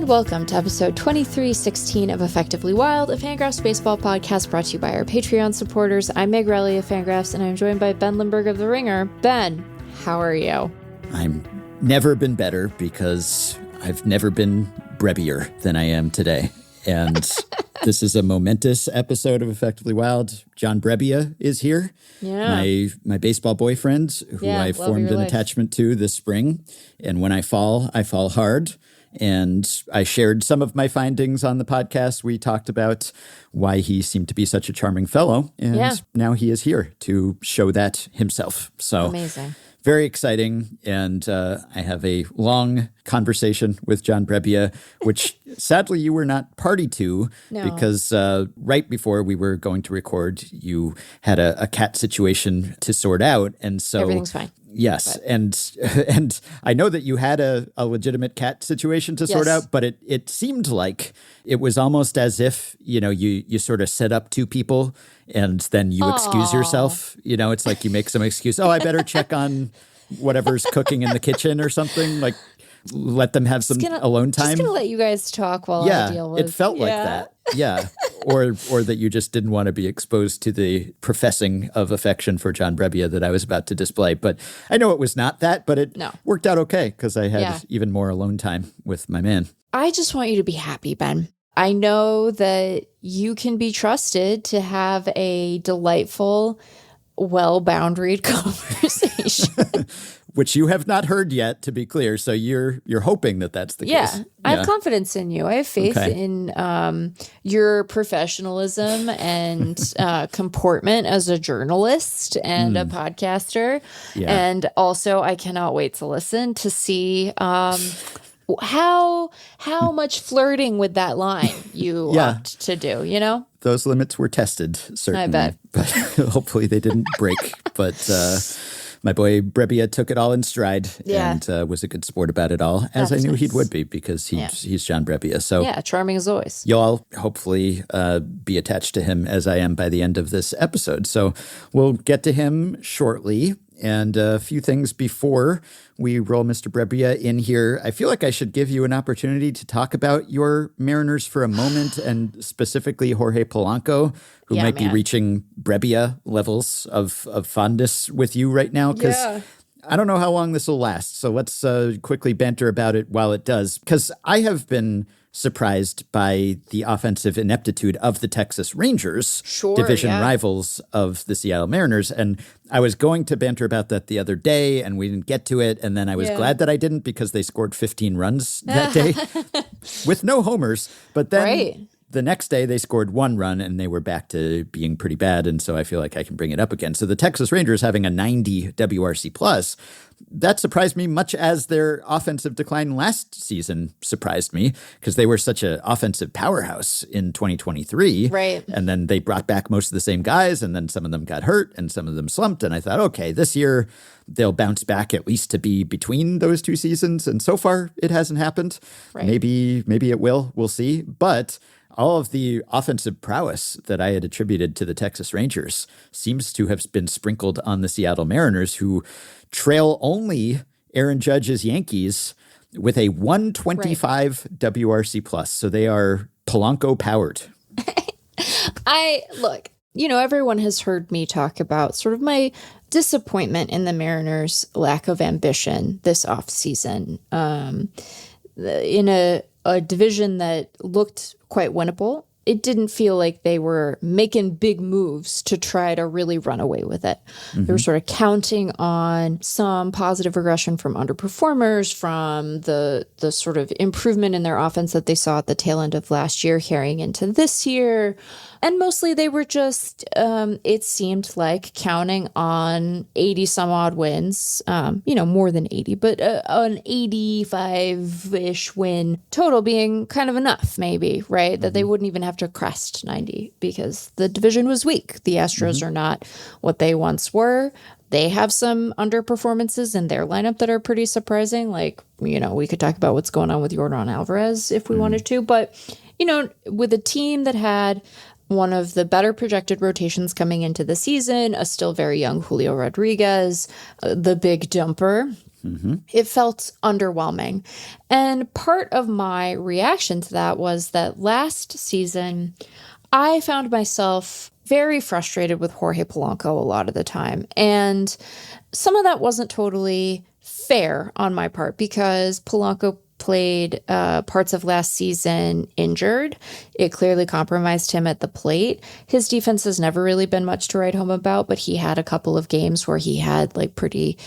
Welcome to episode 2316 of Effectively Wild, a FanGraphs baseball podcast brought to you by our Patreon supporters. I'm Meg Rowley of FanGraphs, and I'm joined by Ben Lindbergh of The Ringer. Ben, how are you? I'm never been better because I've never been Brebbier than I am today. And this is a momentous episode of Effectively Wild. John Brebbia is here, my baseball boyfriend, who I formed an attachment to this spring. And when I fall hard. And I shared some of my findings on the podcast. We talked about why he seemed to be such a charming fellow. And now he is here to show that himself. So amazing. Very exciting. And I have a long conversation with John Brebbia, which sadly you were not party to because right before we were going to record, you had a cat situation to sort out. And so everything's fine. Yes. And I know that you had a legitimate cat situation to sort out, but it seemed like it was almost as if, you sort of set up two people and then you excuse yourself. It's like you make some excuse. Oh, I better check on whatever's cooking in the kitchen or something. Like let them have some alone time. Just going to let you guys talk while I deal with it felt like that. Yeah. Or that you just didn't want to be exposed to the professing of affection for John Brebbia that I was about to display. But I know it was not that, but it worked out okay because I had even more alone time with my man. I just want you to be happy, Ben. I know that you can be trusted to have a delightful, well-boundaried conversation. Which you have not heard yet, to be clear. So you're hoping that that's the case. Yeah, I have confidence in you. I have faith in your professionalism and comportment as a journalist and a podcaster. Yeah. And also, I cannot wait to listen to see how much flirting with that line you opt to do, Those limits were tested, certainly. I bet. But hopefully they didn't break. But my boy Brebbia took it all in stride and was a good sport about it all, as I knew he would be because he's John Brebbia. So charming as always. You'll all hopefully be attached to him as I am by the end of this episode. So we'll get to him shortly. And a few things before we roll Mr. Brebbia in here. I feel like I should give you an opportunity to talk about your Mariners for a moment, and specifically Jorge Polanco, who might be reaching Brebbia levels of fondness with you right now. Because I don't know how long this will last. So let's quickly banter about it while it does. Because I have been surprised by the offensive ineptitude of the Texas Rangers, division rivals of the Seattle Mariners. And I was going to banter about that the other day, and we didn't get to it. And then I was glad that I didn't because they scored 15 runs that day with no homers. But then the next day they scored one run, and they were back to being pretty bad. And so I feel like I can bring it up again. So the Texas Rangers having a 90 WRC plus, that surprised me much as their offensive decline last season surprised me because they were such an offensive powerhouse in 2023. Right. And then they brought back most of the same guys, and then some of them got hurt and some of them slumped. And I thought, okay, this year they'll bounce back at least to be between those two seasons. And so far it hasn't happened. Right. Maybe it will. We'll see. But all of the offensive prowess that I had attributed to the Texas Rangers seems to have been sprinkled on the Seattle Mariners, who trail only Aaron Judge's Yankees with a 125 WRC plus. So they are Polanco powered. Everyone has heard me talk about sort of my disappointment in the Mariners' lack of ambition this offseason. In a division that looked quite winnable, it didn't feel like they were making big moves to try to really run away with it. Mm-hmm. They were sort of counting on some positive regression from underperformers, from the sort of improvement in their offense that they saw at the tail end of last year carrying into this year. And mostly they were just, it seemed like, counting on 80 some odd wins, more than 80, but an 85-ish win total being kind of enough, maybe, right? Mm-hmm. That they wouldn't even have to crest 90 because the division was weak. The Astros are not what they once were. They have some underperformances in their lineup that are pretty surprising. Like, you know, we could talk about what's going on with Yordan Alvarez if we wanted to. But, you know, with a team that had one of the better projected rotations coming into the season, a still very young Julio Rodríguez, the big dumper, it felt underwhelming. And part of my reaction to that was that last season, I found myself very frustrated with Jorge Polanco a lot of the time. And some of that wasn't totally fair on my part because Polanco played parts of last season injured. It clearly compromised him at the plate. His defense has never really been much to write home about, but he had a couple of games where he had like pretty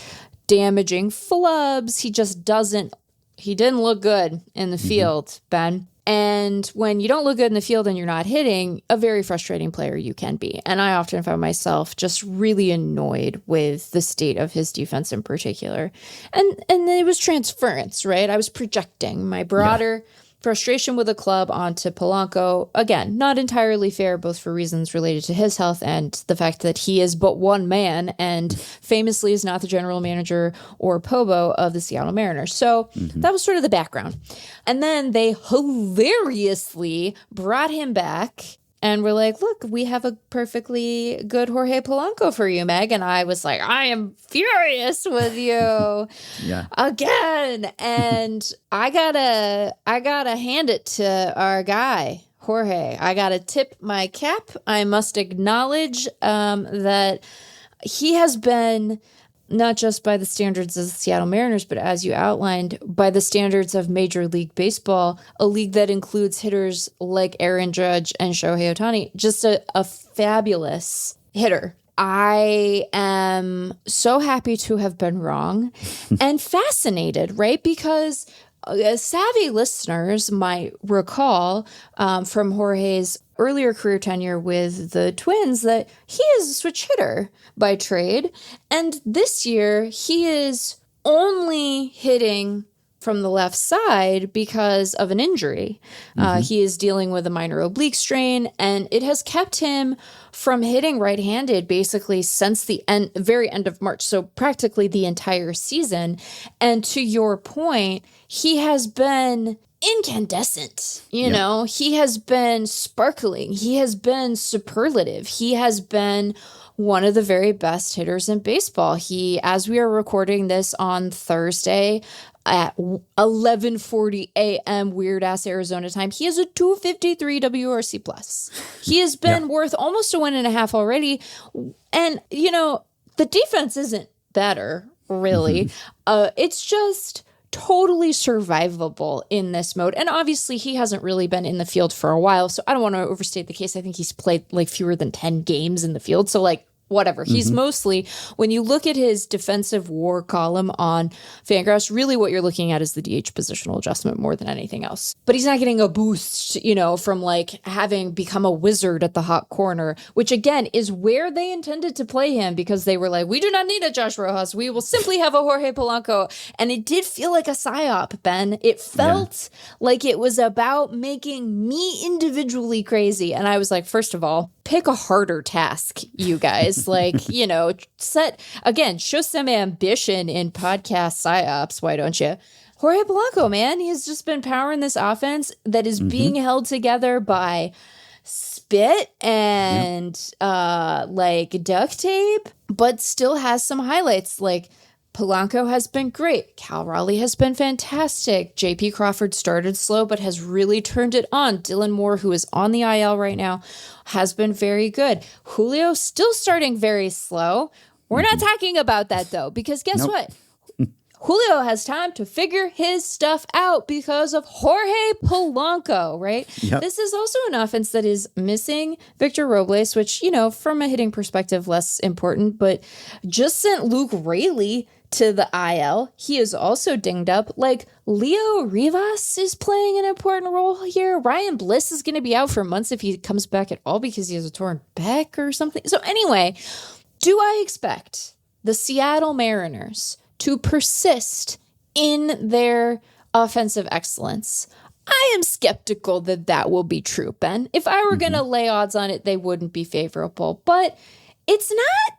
damaging flubs. He didn't look good in the field, Ben. And when you don't look good in the field and you're not hitting, a very frustrating player you can be. And I often found myself just really annoyed with the state of his defense in particular. And it was transference, right? I was projecting my broader frustration with the club onto Polanco. Again, not entirely fair, both for reasons related to his health and the fact that he is but one man and famously is not the general manager or Pobo of the Seattle Mariners. So that was sort of the background. And then they hilariously brought him back and we're like, look, we have a perfectly good Jorge Polanco for you, Meg. And I was like, I am furious with you again. And I gotta hand it to our guy, Jorge. I gotta tip my cap. I must acknowledge that he has been, not just by the standards of the Seattle Mariners, but as you outlined, by the standards of Major League Baseball, a league that includes hitters like Aaron Judge and Shohei Ohtani, just a fabulous hitter. I am so happy to have been wrong and fascinated, right? Because savvy listeners might recall from Jorge's earlier career tenure with the Twins that he is a switch hitter by trade. And this year, he is only hitting from the left side because of an injury. He is dealing with a minor oblique strain, and it has kept him from hitting right-handed basically since the very end of March, so practically the entire season. And to your point, he has been incandescent, you know, he has been sparkling, he has been superlative, he has been one of the very best hitters in baseball. He, as we are recording this on Thursday at 11:40 a.m. weird ass Arizona time, he has a 253 WRC plus. He has been worth almost a 1.5 already. And, you know, the defense isn't better, really. It's just totally survivable in this mode. And obviously he hasn't really been in the field for a while, so I don't want to overstate the case. I think he's played like fewer than 10 games in the field. So like whatever. He's mostly, when you look at his defensive WAR column on FanGraphs, really what you're looking at is the DH positional adjustment more than anything else. But he's not getting a boost, you know, from like having become a wizard at the hot corner, which again is where they intended to play him because they were like, we do not need a Josh Rojas. We will simply have a Jorge Polanco. And it did feel like a psyop, Ben. It felt like it was about making me individually crazy. And I was like, first of all, pick a harder task, you guys. Like, you know, show some ambition in podcast psyops. Why don't you? Jorge Polanco, man, he's just been powering this offense that is being held together by spit and like duct tape, but still has some highlights. Like Polanco has been great. Cal Raleigh has been fantastic. JP Crawford started slow, but has really turned it on. Dylan Moore, who is on the IL right now, has been very good. Julio still starting very slow. We're not talking about that, though, because guess what? Julio has time to figure his stuff out because of Jorge Polanco, right? This is also an offense that is missing Victor Robles, which, you know, from a hitting perspective, less important, but just sent Luke Raley to the IL. He is also dinged up. Like, Leo Rivas is playing an important role here. Ryan Bliss is going to be out for months if he comes back at all because he has a torn back or something. So anyway, do I expect the Seattle Mariners to persist in their offensive excellence? I am skeptical that that will be true, Ben. If I were going to lay odds on it, they wouldn't be favorable. But it's not,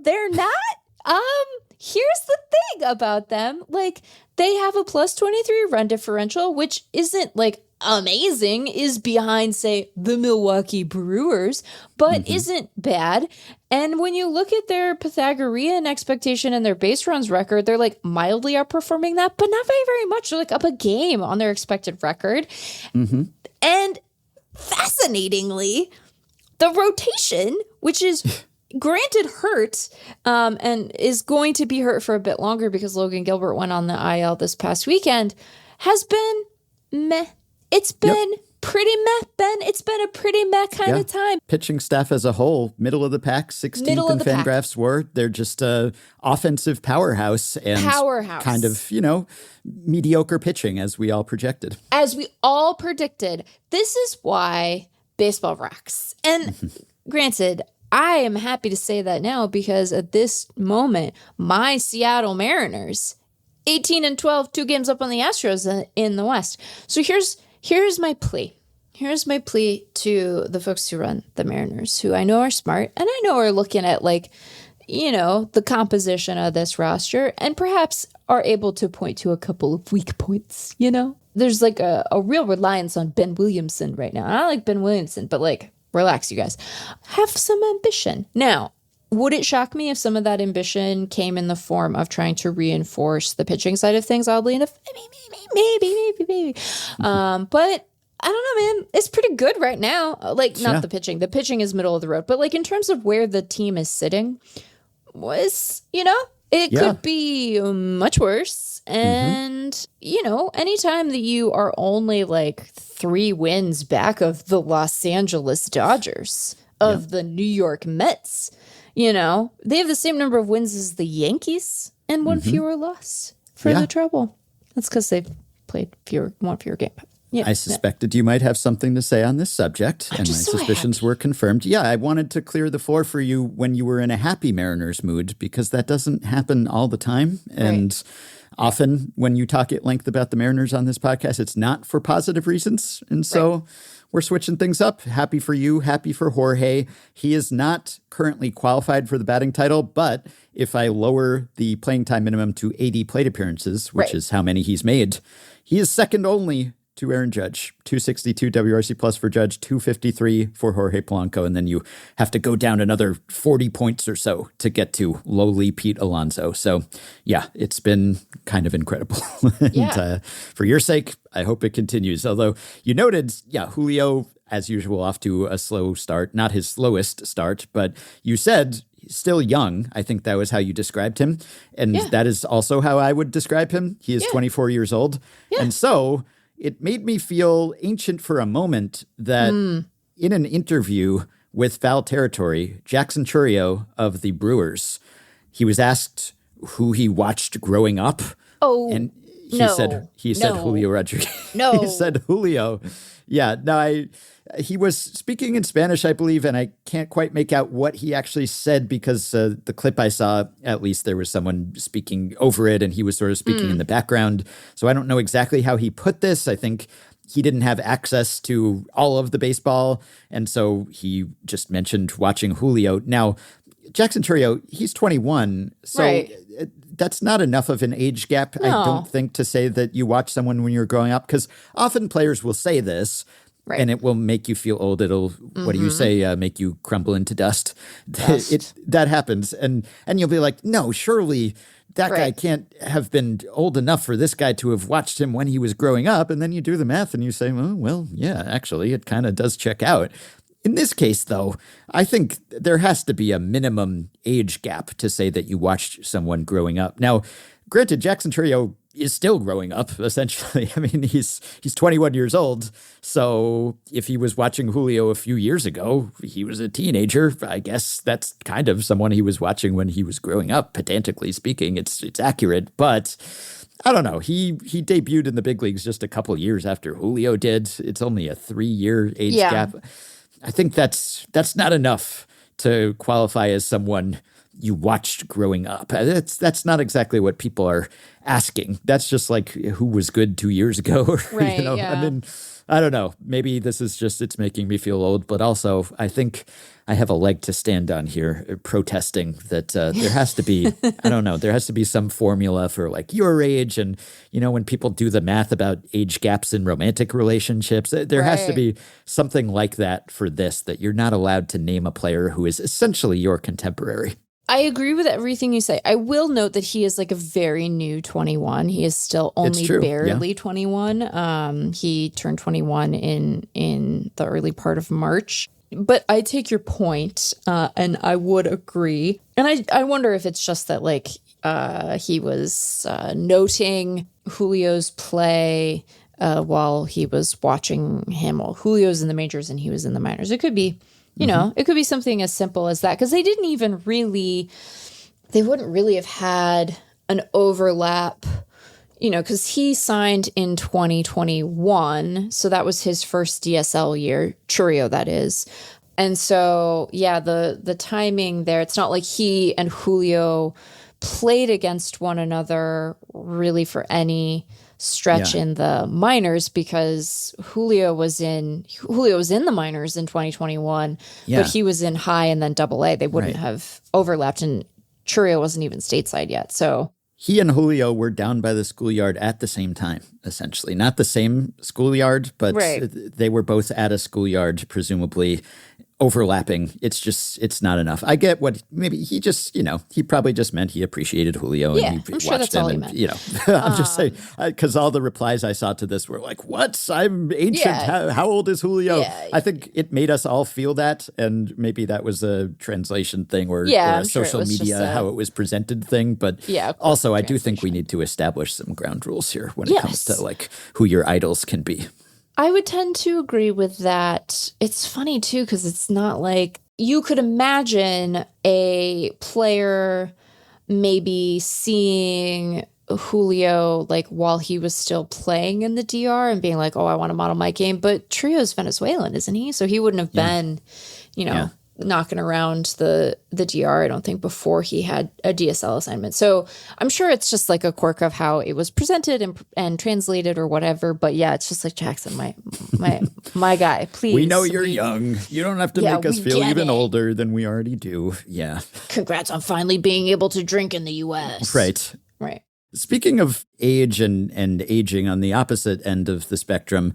they're not. Here's the thing about them. Like, they have a plus 23 run differential, which isn't like amazing, is behind, say, the Milwaukee Brewers, but isn't bad. And when you look at their Pythagorean expectation and their base runs record, they're like mildly outperforming that, but not very, very much. They're like up a game on their expected record. And fascinatingly, the rotation, which is granted hurt, and is going to be hurt for a bit longer because Logan Gilbert went on the IL this past weekend, has been meh. It's been pretty meh, Ben. It's been a pretty meh kind of time. Pitching staff as a whole, middle of the pack, 16th in FanGraphs WAR. They're just a offensive powerhouse and kind of, mediocre pitching as we all projected. As we all predicted. This is why baseball rocks. And granted, I am happy to say that now because at this moment, my Seattle Mariners, 18-12, 2 games up on the Astros in the West. So here's my plea. Here's my plea to the folks who run the Mariners, who I know are smart and I know are looking at the composition of this roster and perhaps are able to point to a couple of weak points, There's like a real reliance on Ben Williamson right now. And I like Ben Williamson, but relax, you guys. Have some ambition. Now, would it shock me if some of that ambition came in the form of trying to reinforce the pitching side of things, oddly enough? Maybe. But I don't know, man. It's pretty good right now. Not the pitching. The pitching is middle of the road. But in terms of where the team is sitting, it could be much worse. And, anytime that you are only 3 wins back of the Los Angeles Dodgers, of the New York Mets, they have the same number of wins as the Yankees and one fewer loss for the Trouble. That's because they've played one fewer game. Yeah, I suspected you might have something to say on this subject, and my suspicions were confirmed. Yeah, I wanted to clear the floor for you when you were in a happy Mariners mood, because that doesn't happen all the time. And often when you talk at length about the Mariners on this podcast, it's not for positive reasons. And so we're switching things up. Happy for you. Happy for Jorge. He is not currently qualified for the batting title, but if I lower the playing time minimum to 80 plate appearances, which is how many he's made, he is second only to Aaron Judge. 262 WRC plus for Judge, 253 for Jorge Polanco, and then you have to go down another 40 points or so to get to lowly Pete Alonso. So, yeah, it's been kind of incredible. And for your sake, I hope it continues. Although you noted, Julio, as usual, off to a slow start. Not his slowest start, but you said still young. I think that was how you described him. And that is also how I would describe him. He is 24 years old. Yeah. And so it made me feel ancient for a moment that in an interview with Foul Territory, Jackson Chourio of the Brewers, he was asked who he watched growing up. Oh, and he said Julio Rodríguez. No. He said Julio. Yeah, no, he was speaking in Spanish, I believe, and I can't quite make out what he actually said because the clip I saw, at least there was someone speaking over it and he was sort of speaking in the background. So I don't know exactly how he put this. I think he didn't have access to all of the baseball, and so he just mentioned watching Julio. Now, Jackson Chourio, he's 21, so that's not enough of an age gap, I don't think, to say that you watch someone when you're growing up, because often players will say this, and it will make you feel old. It'll, what do you say, make you crumble into dust. That happens, and you'll be like, no, surely that guy can't have been old enough for this guy to have watched him when he was growing up. And then you do the math and you say, well, yeah, actually, it kind of does check out. In this case, though, I think there has to be a minimum age gap to say that you watched someone growing up. Now, granted, Jackson Chourio is still growing up, essentially. I mean, he's 21 years old. So if he was watching Julio a few years ago, he was a teenager. I guess that's kind of someone he was watching when he was growing up, pedantically speaking. It's accurate, but I don't know. He debuted in the big leagues just a couple years after Julio did. It's only a 3-year age gap. I think that's not enough to qualify as someone you watched growing up. That's not exactly what people are asking. That's just like who was good 2 years ago. Or, Right, I mean, I don't know. Maybe this is just, it's making me feel old, but also I think I have a leg to stand on here protesting that there has to be, I don't know, there has to be some formula for like your age. And, when people do the math about age gaps in romantic relationships, there has to be something like that for this, that you're not allowed to name a player who is essentially your contemporary. I agree with everything you say. I will note that he is like a very new 21. He is still only barely 21. He turned 21 in the early part of March. But I take your point, and I would agree. And I wonder if it's just that like he was noting Julio's play while he was watching him. While Julio's in the majors and he was in the minors. It could be. It could be something as simple as that, because they wouldn't really have had an overlap, because he signed in 2021. So that was his first DSL year, Chourio, that is. And so, yeah, the timing there, it's not like he and Julio played against one another really for any stretch in the minors, because Julio was in the minors in 2021, but he was in high and then double A. They wouldn't have overlapped, and Chourio wasn't even stateside yet. So he and Julio were down by the schoolyard at the same time, essentially. Not the same schoolyard, but they were both at a schoolyard, presumably overlapping. It's not enough. I get what maybe he just, he probably just meant he appreciated Julio and he I'm sure watched that's him. all he And, meant. I'm just saying, because all the replies I saw to this were like, what? I'm ancient. How old is Julio? Yeah. I think it made us all feel that. And maybe that was a translation thing or a social media, how it was presented thing. But also, I do think we need to establish some ground rules here when it comes to like who your idols can be. I would tend to agree with that. It's funny, too, because it's not like you could imagine a player maybe seeing Julio like while he was still playing in the DR and being like, oh, I want to model my game. But Chourio's Venezuelan, isn't he? So he wouldn't have been, knocking around the DR, I don't think, before he had a DSL assignment. So I'm sure it's just like a quirk of how it was presented and translated or whatever. But yeah, it's just like, Jackson, my guy, please. We know you're young. You don't have to make us feel even older than we already do. Yeah. Congrats on finally being able to drink in the U.S. Right. Speaking of age and aging on the opposite end of the spectrum,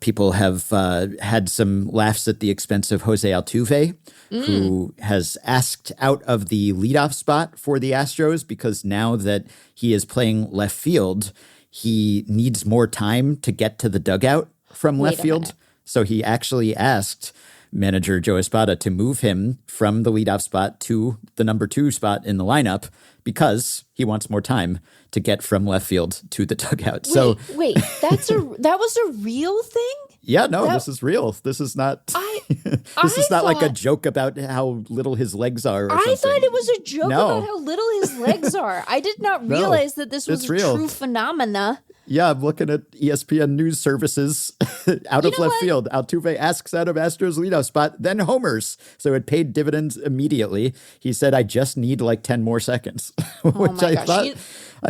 people have had some laughs at the expense of Jose Altuve, who has asked out of the leadoff spot for the Astros because now that he is playing left field, he needs more time to get to the dugout from left field. So he actually asked manager Joe Espada to move him from the leadoff spot to the number 2 spot in the lineup because he wants more time to get from left field to the dugout. Wait, that was a real thing? Yeah, no, this is real. This is not this is not like a joke about how little his legs are or something. I thought it was a joke about how little his legs are. I did not realize that this was a true phenomena. Yeah, I'm looking at ESPN News Services out of left field. Altuve asks out of Astros leadoff spot, then homers. So it paid dividends immediately. He said, I just need like 10 more seconds, which I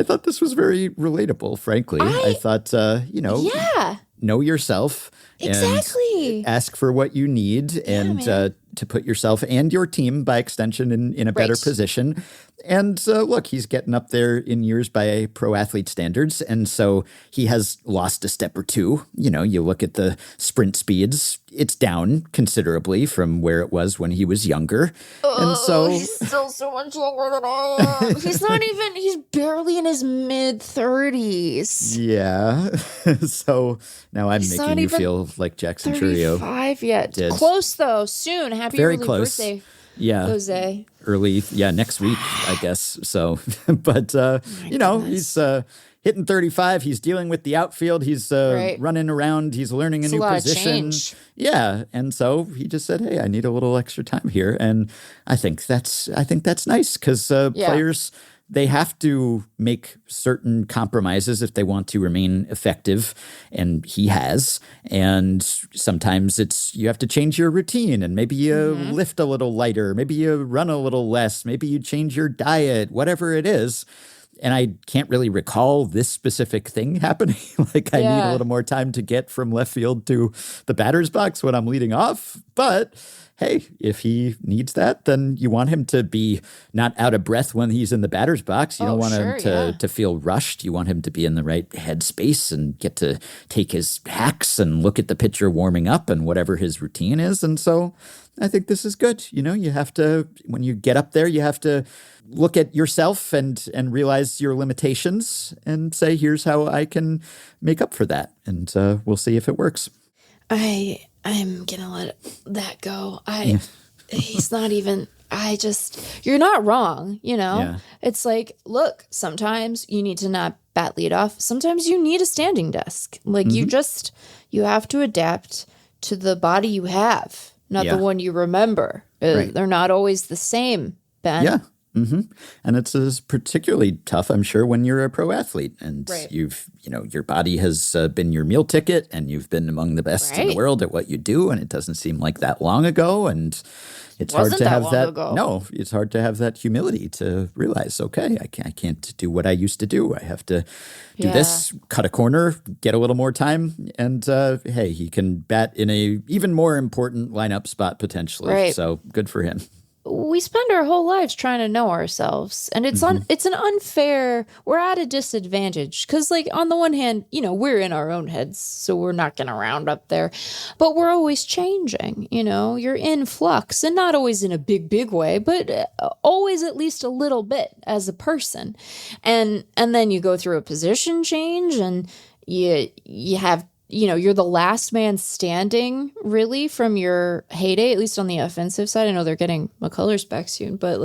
thought this was very relatable, frankly. I thought, know yourself. Exactly. And ask for what you need and to put yourself and your team by extension in a better position. And look, he's getting up there in years by pro athlete standards. And so he has lost a step or two. You look at the sprint speeds, it's down considerably from where it was when he was younger. And so he's still so much younger than I am. He's barely in his mid-30s. Yeah. So now I'm making you feel like Jackson Chourio. 35 yet. Did. Close though. Soon. Happy Very early close. Birthday. Yeah. Jose. Early, next week, I guess. So, but, he's hitting 35. He's dealing with the outfield. He's running around. He's learning a new position. Yeah. And so he just said, hey, I need a little extra time here. And I think that's nice because players they have to make certain compromises if they want to remain effective, and he has. And sometimes you have to change your routine, and maybe you lift a little lighter, maybe you run a little less, maybe you change your diet, whatever it is. And I can't really recall this specific thing happening. Like I need a little more time to get from left field to the batter's box when I'm leading off. But hey, if he needs that, then you want him to be not out of breath when he's in the batter's box. You don't want him to feel rushed. You want him to be in the right headspace and get to take his hacks and look at the pitcher warming up and whatever his routine is. And so I think this is good. You have to, when you get up there, you have to look at yourself and realize your limitations and say, here's how I can make up for that. And we'll see if it works. I'm going to let that go. He's not even, you're not wrong, Yeah. It's like, look, sometimes you need to not bat lead off. Sometimes you need a standing desk. Like you have to adapt to the body you have, not the one you remember. Right. They're not always the same, Ben. Yeah. Mm-hmm. And it's particularly tough, I'm sure, when you're a pro athlete and your body has been your meal ticket and you've been among the best in the world at what you do. And it doesn't seem like that long ago. And it's hard to have that. No, it's hard to have that humility to realize, okay, I can't do what I used to do. I have to do this, cut a corner, get a little more time. And hey, he can bat in a even more important lineup spot potentially. Right. So good for him. We spend our whole lives trying to know ourselves, and it's an unfair, we're at a disadvantage because, like, on the one hand, we're in our own heads, so we're not going to round up there, but we're always changing, you're in flux, and not always in a big way, but always at least a little bit as a person, and then you go through a position change, and you have you're the last man standing, really, from your heyday, at least on the offensive side. I know they're getting McCullers back soon, but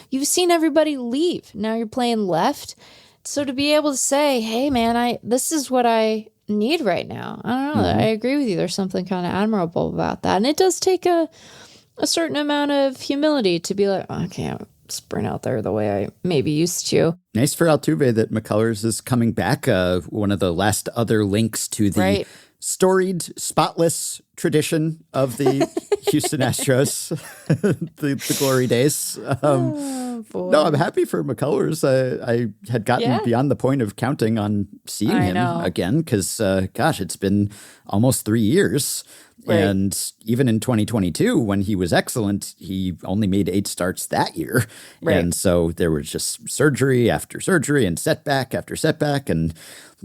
you've seen everybody leave. Now you're playing left. So to be able to say, hey, man, this is what I need right now. I don't know. I agree with you. There's something kind of admirable about that. And it does take a certain amount of humility to be like, I can't sprint out there the way I maybe used to. Nice for Altuve that McCullers is coming back. One of the last other links to the storied, spotless tradition of the Houston Astros, the glory days. No, I'm happy for McCullers. I had gotten beyond the point of counting on seeing him again because, it's been almost 3 years. Right. And even in 2022, when he was excellent, he only made 8 starts that year. Right. And so there was just surgery after surgery and setback after setback. And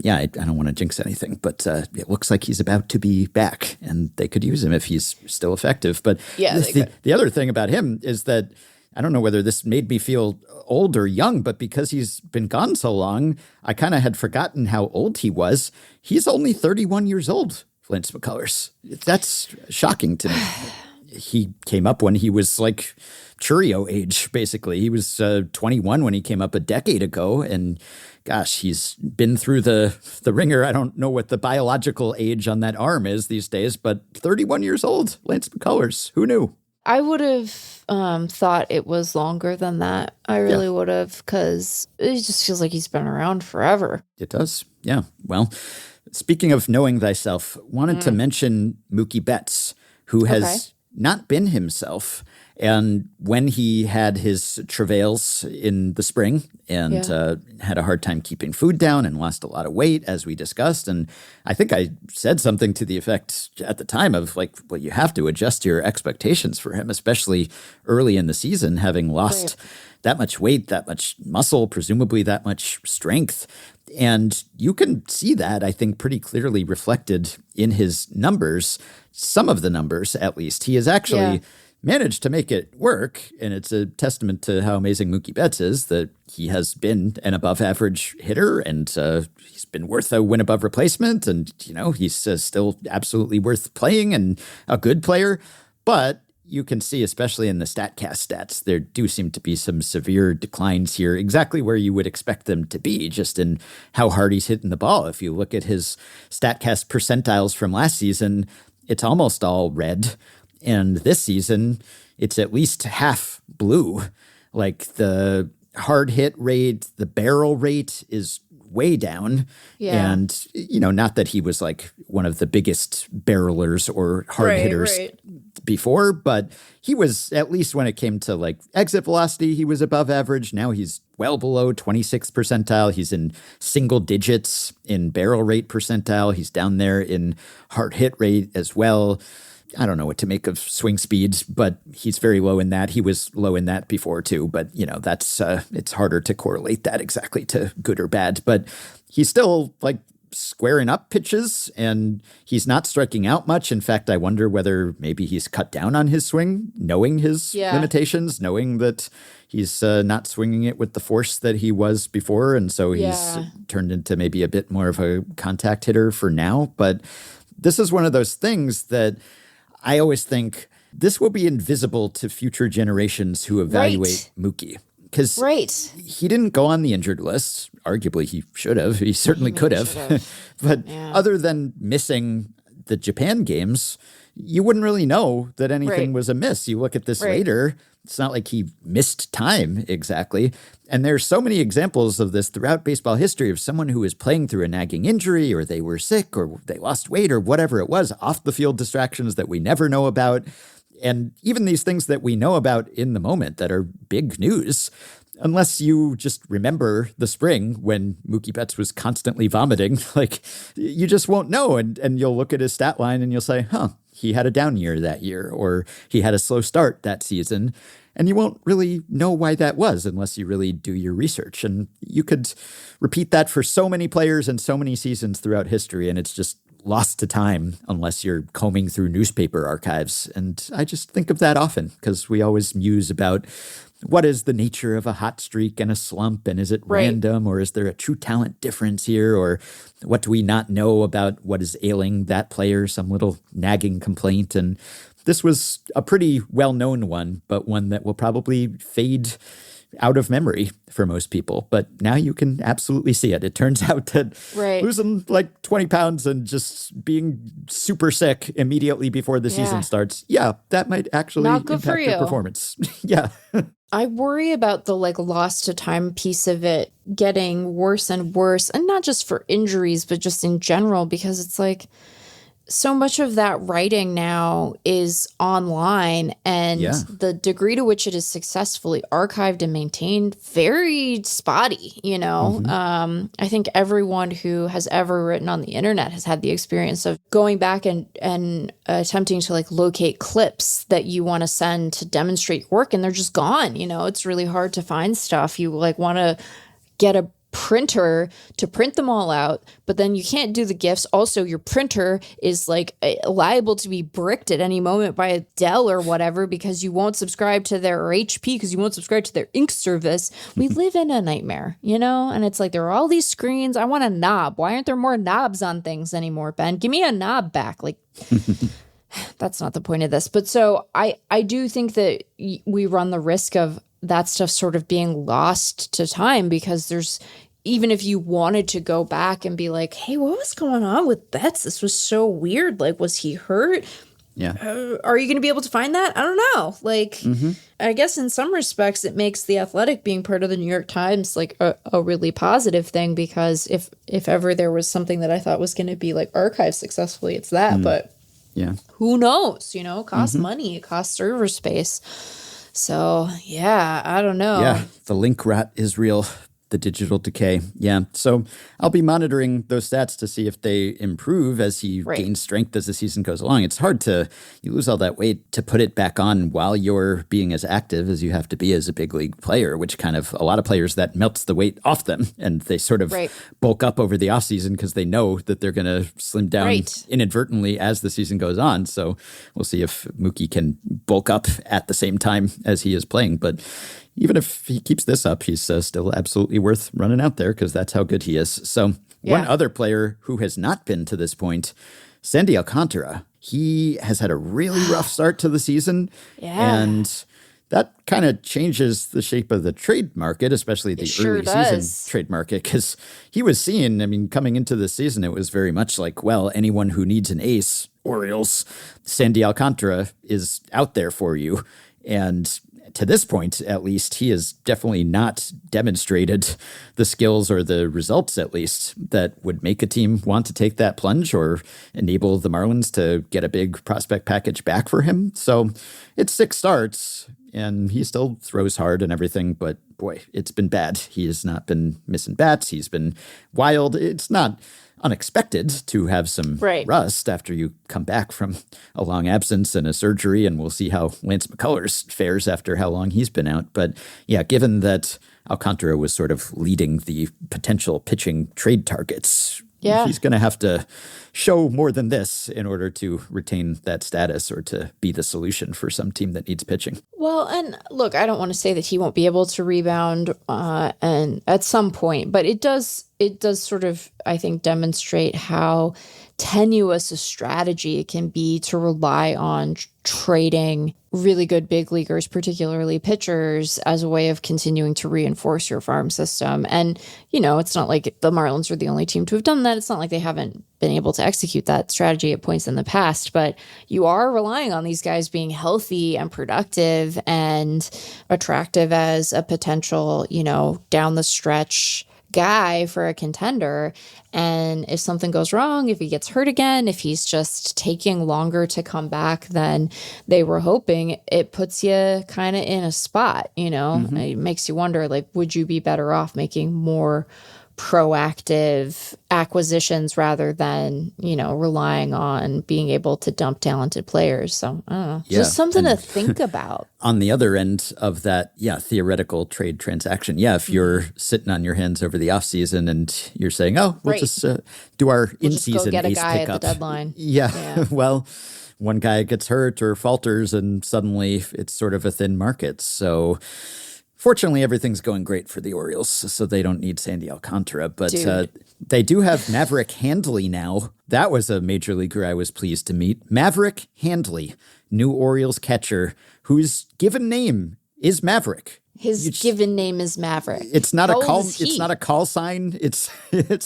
I don't want to jinx anything, but it looks like he's about to be back and they could use him if he's still effective. But the other thing about him is that I don't know whether this made me feel old or young, but because he's been gone so long, I kind of had forgotten how old he was. He's only 31 years old. Lance McCullers. That's shocking to me. He came up when he was like Chourio age, basically. He was 21 when he came up a decade ago. And gosh, he's been through the ringer. I don't know what the biological age on that arm is these days, but 31 years old, Lance McCullers. Who knew? I would have thought it was longer than that. I really would have, because it just feels like he's been around forever. It does. Yeah. Well, speaking of knowing thyself, wanted to mention Mookie Betts, who has not been himself. And when he had his travails in the spring and had a hard time keeping food down and lost a lot of weight, as we discussed, and I think I said something to the effect at the time of like, well, you have to adjust your expectations for him, especially early in the season, having lost that much weight, that much muscle, presumably that much strength. And you can see that, I think, pretty clearly reflected in his numbers, some of the numbers at least. He has actually managed to make it work, and it's a testament to how amazing Mookie Betts is that he has been an above-average hitter, and he's been worth a win above replacement, and he's still absolutely worth playing and a good player. But you can see, especially in the StatCast stats, there do seem to be some severe declines here, exactly where you would expect them to be, just in how hard he's hitting the ball. If you look at his StatCast percentiles from last season, it's almost all red. And this season, it's at least half blue. Like the hard hit rate, the barrel rate is way down. Yeah. And, not that he was like one of the biggest barrelers or hard hitters before, but he was, at least when it came to like exit velocity, he was above average. Now he's well below 26th percentile. He's in single digits in barrel rate percentile. He's down there in hard hit rate as well. I don't know what to make of swing speed, but he's very low in that. He was low in that before too, but that's it's harder to correlate that exactly to good or bad. But he's still like squaring up pitches, and he's not striking out much. In fact, I wonder whether maybe he's cut down on his swing, knowing his limitations, knowing that he's not swinging it with the force that he was before, and so he's turned into maybe a bit more of a contact hitter for now. But this is one of those things that I always think this will be invisible to future generations who evaluate Mookie. Because he didn't go on the injured list. Arguably, he should have. He certainly could have. But other than missing the Japan games, you wouldn't really know that anything was amiss. You look at this later, it's not like he missed time exactly. And there's so many examples of this throughout baseball history of someone who is playing through a nagging injury, or they were sick, or they lost weight, or whatever it was, off the field distractions that we never know about. And even these things that we know about in the moment that are big news, unless you just remember the spring when Mookie Betts was constantly vomiting, like you just won't know. And you'll look at his stat line and you'll say, he had a down year that year, or he had a slow start that season. And you won't really know why that was unless you really do your research. And you could repeat that for so many players and so many seasons throughout history, and it's just lost to time unless you're combing through newspaper archives. And I just think of that often because we always muse about what is the nature of a hot streak and a slump, and is it random, or is there a true talent difference here, or what do we not know about what is ailing that player, some little nagging complaint. And this was a pretty well-known one, but one that will probably fade out of memory for most people. But now you can absolutely see it. It turns out that losing like 20 pounds and just being super sick immediately before the season starts, that might actually impact your performance. I worry about the like lost to time piece of it getting worse and worse, and not just for injuries, but just in general, because it's like so much of that writing now is online, and the degree to which it is successfully archived and maintained, very spotty, I think everyone who has ever written on the internet has had the experience of going back and attempting to like locate clips that you want to send to demonstrate your work, and they're just gone. It's really hard to find stuff. You like want to get a printer to print them all out, but then you can't do the GIFs. Also, your printer is like liable to be bricked at any moment by a Dell or whatever because you won't subscribe to their or HP because you won't subscribe to their ink service. We live in a nightmare, and it's like there are all these screens. I want a knob. Why aren't there more knobs on things anymore, Ben? Give me a knob back. Like that's not the point of this. But so I do think that we run the risk of that stuff sort of being lost to time, because there's, even if you wanted to go back and be like, hey, what was going on with Betts? This was so weird. Like, was he hurt? Yeah. Are you going to be able to find that? I don't know. Like, I guess in some respects, it makes The Athletic being part of the New York Times like a really positive thing, because if ever there was something that I thought was going to be like archived successfully, it's that. But who knows? It costs money. It costs server space. So, I don't know. Yeah, the link rot is real, the digital decay. Yeah, so I'll be monitoring those stats to see if they improve as he gains strength as the season goes along. It's hard you lose all that weight to put it back on while you're being as active as you have to be as a big league player, which kind of, a lot of players, that melts the weight off them, and they sort of bulk up over the offseason because they know that they're going to slim down inadvertently as the season goes on. So we'll see if Mookie can bulk up at the same time as he is playing. But even if he keeps this up, he's still absolutely worth running out there because that's how good he is. So one other player who has not been to this point, Sandy Alcantara. He has had a really rough start to the season. And that kind of changes the shape of the trade market, especially the early season trade market, because he was seen, coming into the season, it was very much like, well, anyone who needs an ace, Orioles, Sandy Alcantara is out there for you. And to this point, at least, he has definitely not demonstrated the skills or the results, at least, that would make a team want to take that plunge or enable the Marlins to get a big prospect package back for him. So it's 6 starts, and he still throws hard and everything, but boy, it's been bad. He has not been missing bats. He's been wild. It's not unexpected to have some rust after you come back from a long absence and a surgery, and we'll see how Lance McCullers fares after how long he's been out. But yeah, given that Alcantara was sort of leading the potential pitching trade targets, he's going to have to show more than this in order to retain that status or to be the solution for some team that needs pitching. Well, and look, I don't want to say that he won't be able to rebound and at some point, but it does sort of, I think, demonstrate how tenuous a strategy it can be to rely on trading really good big leaguers, particularly pitchers, as a way of continuing to reinforce your farm system. And, it's not like the Marlins are the only team to have done that. It's not like they haven't been able to execute that strategy at points in the past, but you are relying on these guys being healthy and productive and attractive as a potential, down the stretch guy for a contender. And if something goes wrong, if he gets hurt again, if he's just taking longer to come back than they were hoping, it puts you kind of in a spot, It makes you wonder, would you be better off making more proactive acquisitions rather than, relying on being able to dump talented players? So I don't know. Just something to think about. On the other end of that, theoretical trade transaction, if you're sitting on your hands over the offseason and you're saying, we'll just do our in-season get a ace guy pickup. at the deadline. Well, one guy gets hurt or falters and suddenly it's sort of a thin market. So fortunately, everything's going great for the Orioles, so they don't need Sandy Alcantara. But they do have Maverick Handley now. That was a major leaguer I was pleased to meet. Maverick Handley, new Orioles catcher, whose given name is Maverick. His given name is Maverick. It's not a call. It's not a call sign. It's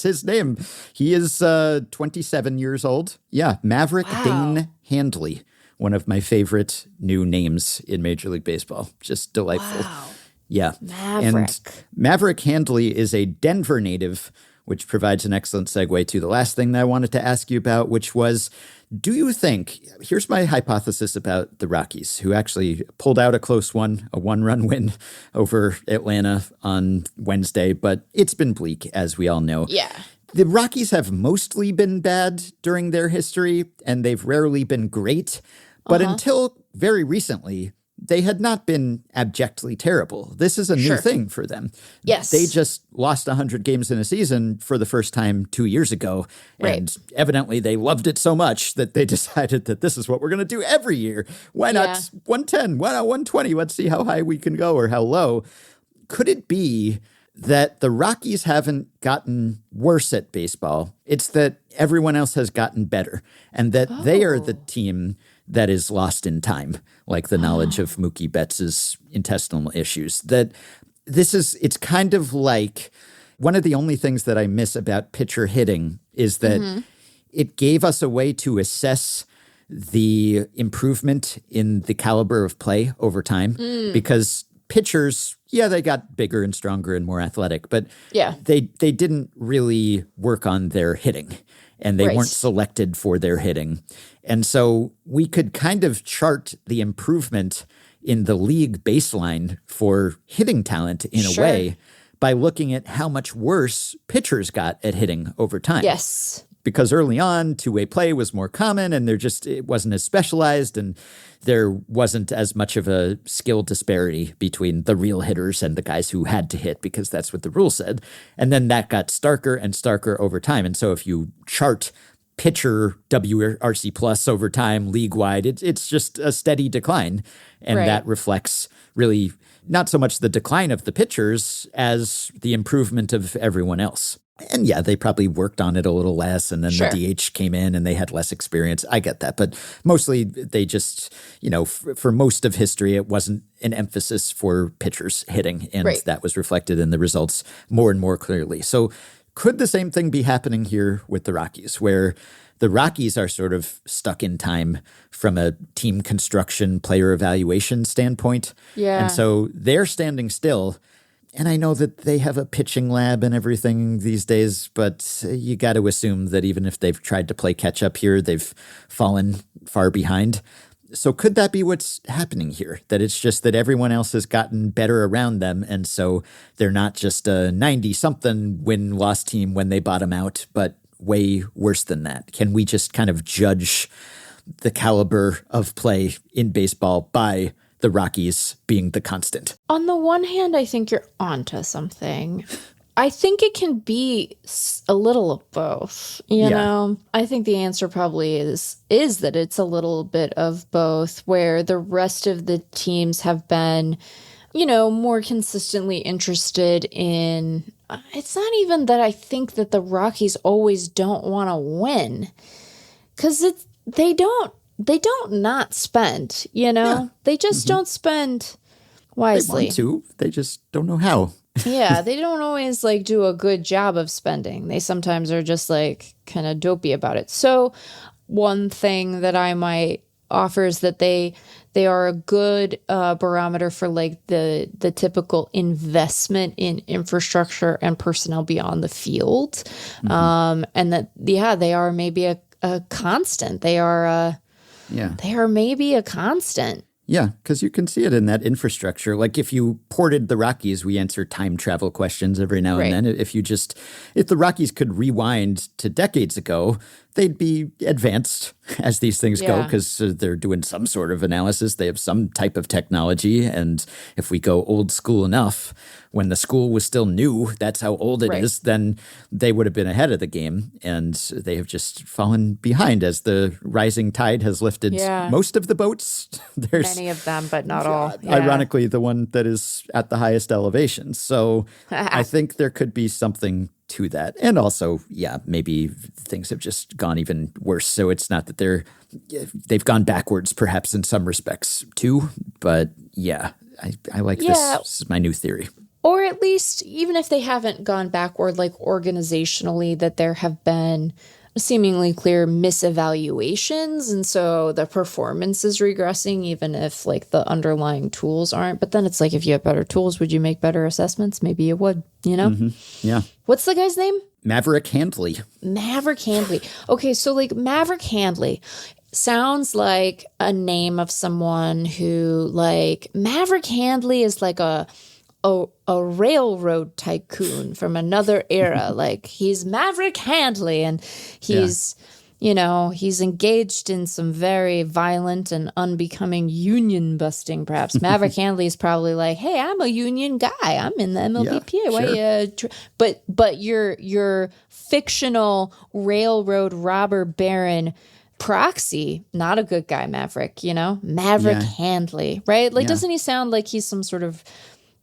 his name. He is 27 years old. Yeah, Maverick Dane Handley, one of my favorite new names in Major League Baseball. Just delightful. Wow. Yeah. Maverick. And Maverick Handley is a Denver native, which provides an excellent segue to the last thing that I wanted to ask you about, which was, do you think, here's my hypothesis about the Rockies, who actually pulled out a close one, a 1-run win over Atlanta on Wednesday, but it's been bleak, as we all know. Yeah. The Rockies have mostly been bad during their history, and they've rarely been great. But until very recently, they had not been abjectly terrible. This is a new thing for them. Yes. They just lost 100 games in a season for the first time 2 years ago. And evidently they loved it so much that they decided that this is what we're going to do every year. Why not 110? Why not 120? Let's see how high we can go or how low. Could it be that the Rockies haven't gotten worse at baseball? It's that everyone else has gotten better, and that they are the team that is lost in time, like the knowledge of Mookie Betts' intestinal issues. That it's kind of like one of the only things that I miss about pitcher hitting is that it gave us a way to assess the improvement in the caliber of play over time, because pitchers, they got bigger and stronger and more athletic, but they didn't really work on their hitting, and they weren't selected for their hitting. And so we could kind of chart the improvement in the league baseline for hitting talent in a way by looking at how much worse pitchers got at hitting over time. Yes. Because early on, two-way play was more common, and it wasn't as specialized, and there wasn't as much of a skill disparity between the real hitters and the guys who had to hit, because that's what the rule said. And then that got starker and starker over time. And so if you chart pitcher WRC plus over time league-wide, it's just a steady decline. And that reflects really not so much the decline of the pitchers as the improvement of everyone else. And they probably worked on it a little less, and then the DH came in and they had less experience. I get that. But mostly they just, for most of history, it wasn't an emphasis for pitchers hitting. And that was reflected in the results more and more clearly. So Could the same thing be happening here with the Rockies, where the Rockies are sort of stuck in time from a team construction, player evaluation standpoint? Yeah. And so they're standing still. And I know that they have a pitching lab and everything these days, but you got to assume that even if they've tried to play catch up here, they've fallen far behind. So could that be what's happening here? That it's just that everyone else has gotten better around them, and so they're not just a 90-something win-loss team when they bottom out, but way worse than that? Can we just kind of judge the caliber of play in baseball by the Rockies being the constant? On the one hand, I think you're onto something. I think it can be a little of both, you know? I think the answer probably is that it's a little bit of both, where the rest of the teams have been, you know, more consistently interested in. It's not even that I think that the Rockies always don't want to win, because they don't not spend, you know? Yeah. They just don't spend wisely. They want to. They just don't know how. Yeah, they don't always like do a good job of spending. They sometimes are just like kind of dopey about it. So one thing that I might offer is that they are a good barometer for like the typical investment in infrastructure and personnel beyond the field. And that, they are maybe a constant. They are maybe a constant. Yeah, because you can see it in that infrastructure. Like if you ported the Rockies, we answer time travel questions every now and then. If the Rockies could rewind to decades ago, they'd be advanced as these things go, because they're doing some sort of analysis. They have some type of technology. And if we go old school enough, when the school was still new, that's how old it is, then they would have been ahead of the game. And they have just fallen behind as the rising tide has lifted most of the boats. There's many of them, but not all. Ironically, the one that is at the highest elevation. So I think there could be something to that. And also, maybe things have just gone even worse. So it's not that they've gone backwards perhaps in some respects too. But I like this. This is my new theory. Or at least, even if they haven't gone backward, like organizationally, that there have been seemingly clear misevaluations, and so the performance is regressing, even if like the underlying tools aren't. But then it's like, if you have better tools, would you make better assessments? Maybe you would, you know? Yeah. What's the guy's name? Maverick Handley. Okay, so like Maverick Handley sounds like a name of someone who, like, Maverick Handley is like a railroad tycoon from another era. Like, he's Maverick Handley, and he's, he's engaged in some very violent and unbecoming union busting, perhaps. Maverick Handley is probably like, hey, I'm a union guy. I'm in the MLBPA. But your fictional railroad robber baron proxy, not a good guy, Maverick, Maverick Handley, right? Like, doesn't he sound like he's some sort of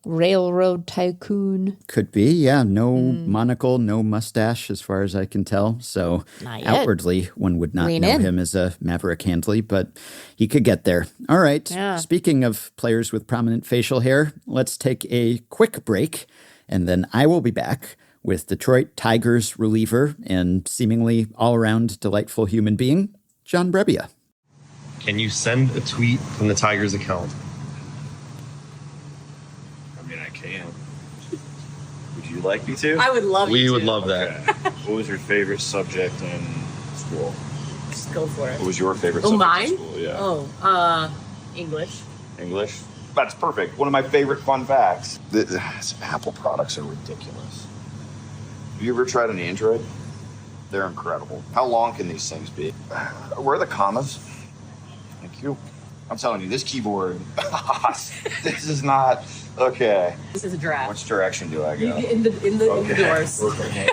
railroad tycoon? Could be, no monocle, no mustache as far as I can tell. So outwardly, one would not know him as a Maverick Handley, but he could get there. All right. Speaking of players with prominent facial hair, let's take a quick break, and then I will be back with Detroit Tigers reliever and seemingly all-around delightful human being, John Brebbia. Can you send a tweet from the Tigers account? Would you like me to? I would love you to. We would love that. What was your favorite subject in school? Just go for it. What was your favorite subject mine? in school? Yeah. English. English? That's perfect. One of my favorite fun facts. Some Apple products are ridiculous. Have you ever tried an Android? They're incredible. How long can these things be? Where are the commas? Thank you. I'm telling you, this keyboard, this is not, okay. This is a draft. Which direction do I go? In the doors. Okay.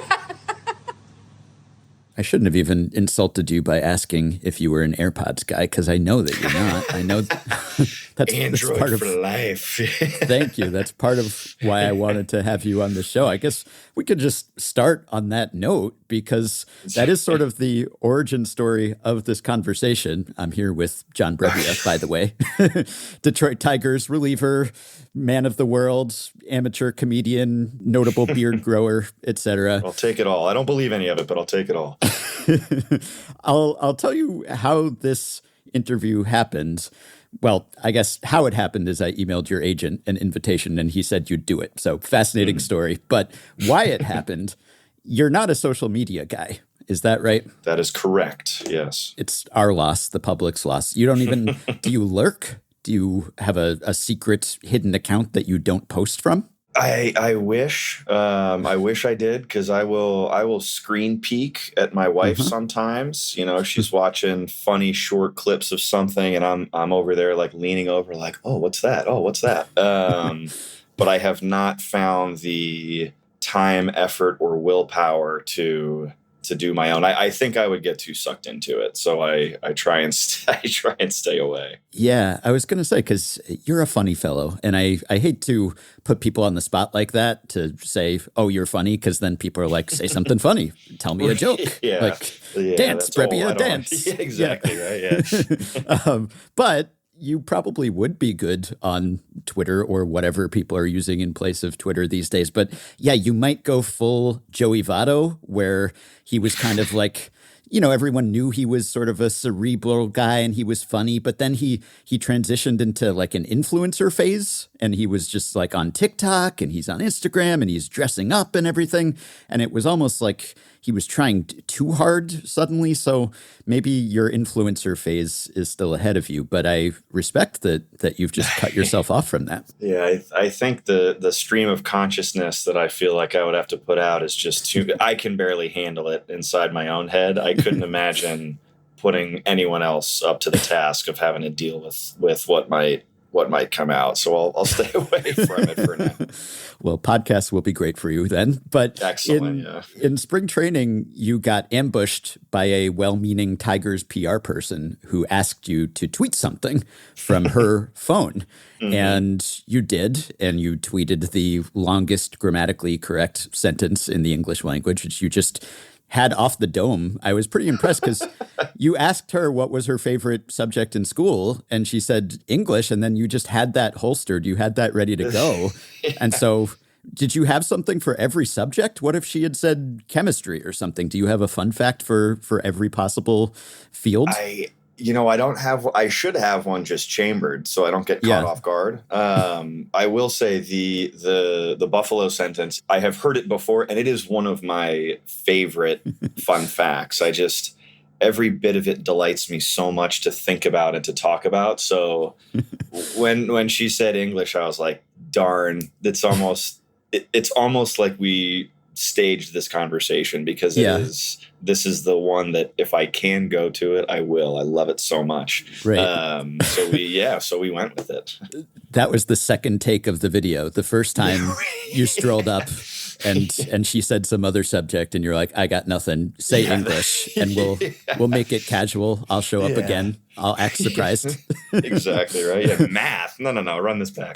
I shouldn't have even insulted you by asking if you were an AirPods guy, because I know that you're not. I know that's Android part of for life. Thank you. That's part of why I wanted to have you on the show. I guess we could just start on that note, because that is sort of the origin story of this conversation. I'm here with John Brebbia, by the way. Detroit Tigers reliever, man of the world, amateur comedian, notable beard grower, etc. I'll take it all. I don't believe any of it, but I'll take it all. I'll tell you how this interview happened. Well, I guess how it happened is I emailed your agent an invitation and he said you'd do it. So fascinating story. But why it happened, you're not a social media guy. Is that right? That is correct. Yes. It's our loss, the public's loss. You don't even, do you lurk? Do you have a secret hidden account that you don't post from? I wish I did, because I will screen peek at my wife sometimes. You know, she's watching funny short clips of something, and I'm over there like leaning over, like, oh, what's that? Oh, what's that? But I have not found the time, effort, or willpower to do my own. I think I would get too sucked into it, so I try and stay away. Yeah, I was going to say, because you're a funny fellow, and I hate to put people on the spot like that to say, oh, you're funny, because then people are like, say something funny, tell me a joke. Dance, Brebbia, dance. Yeah, exactly, right, yeah. But you probably would be good on Twitter or whatever people are using in place of Twitter these days. But yeah, you might go full Joey Votto, where he was kind of like, you know, everyone knew he was sort of a cerebral guy and he was funny, but then he transitioned into like an influencer phase, and he was just like on TikTok and he's on Instagram and he's dressing up and everything. And it was almost like he was trying too hard suddenly. So maybe your influencer phase is still ahead of you, but I respect that you've just cut yourself off from that. Yeah, I think the stream of consciousness that I feel like I would have to put out is just too, I can barely handle it inside my own head. I couldn't imagine putting anyone else up to the task of having to deal with what might come out. So I'll stay away from it for now. Well, podcasts will be great for you then. But excellent, in spring training, you got ambushed by a well-meaning Tigers PR person who asked you to tweet something from her phone. And you did, and you tweeted the longest grammatically correct sentence in the English language, which you just had off the dome. I was pretty impressed, because you asked her what was her favorite subject in school, and she said English, and then you just had that holstered. You had that ready to go. And so did you have something for every subject? What if she had said chemistry or something? Do you have a fun fact for every possible field? I should have one just chambered so I don't get caught off guard. I will say the Buffalo sentence, I have heard it before, and it is one of my favorite fun facts. Every bit of it delights me so much to think about and to talk about. So when she said English, I was like, darn, it's almost like we staged this conversation, because this is the one that if I can go to it, I will. I love it so much. Right. So we went with it. That was the second take of the video. The first time you strolled up and she said some other subject, and you're like, I got nothing. Say English, and we'll make it casual. I'll show up again. I'll act surprised. Exactly, right? Yeah, math. No, run this back.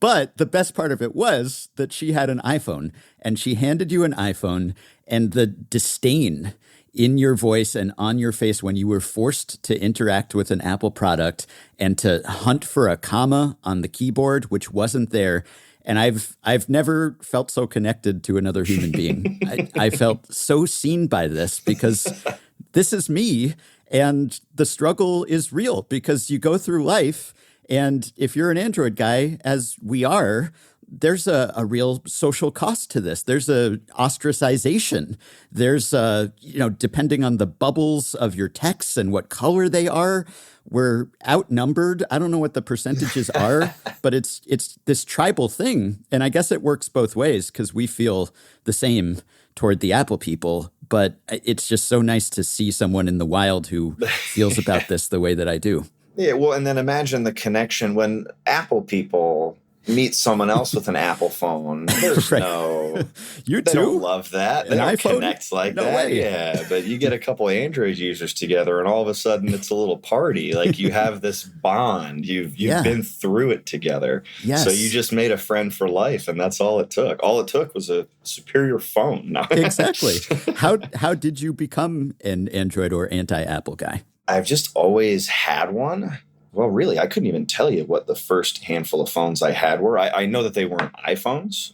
But the best part of it was that she had an iPhone, and she handed you an iPhone, and the disdain in your voice and on your face when you were forced to interact with an Apple product and to hunt for a comma on the keyboard, which wasn't there. And I've never felt so connected to another human being. I felt so seen by this, because this is me, and the struggle is real, because you go through life, and if you're an Android guy, as we are, there's a real social cost to this. There's a ostracization. There's depending on the bubbles of your texts and what color they are, we're outnumbered. I don't know what the percentages are, but it's this tribal thing. And I guess it works both ways, because we feel the same toward the Apple people. But it's just so nice to see someone in the wild who feels about this the way that I do. Yeah, well, and then imagine the connection when Apple people meet someone else with an Apple phone. There's Right. no, You they too? don't love that. They An don't iPhone? connect like No that. way. Yeah, but you get a couple Android users together, and all of a sudden it's a little party. Like you have this bond. You've Yeah. been through it together. Yes. So you just made a friend for life, and that's all it took. All it took was a superior phone. No. Exactly. How did you become an Android or anti-Apple guy? I've just always had one. Well, really, I couldn't even tell you what the first handful of phones I had were. I know that they weren't iPhones.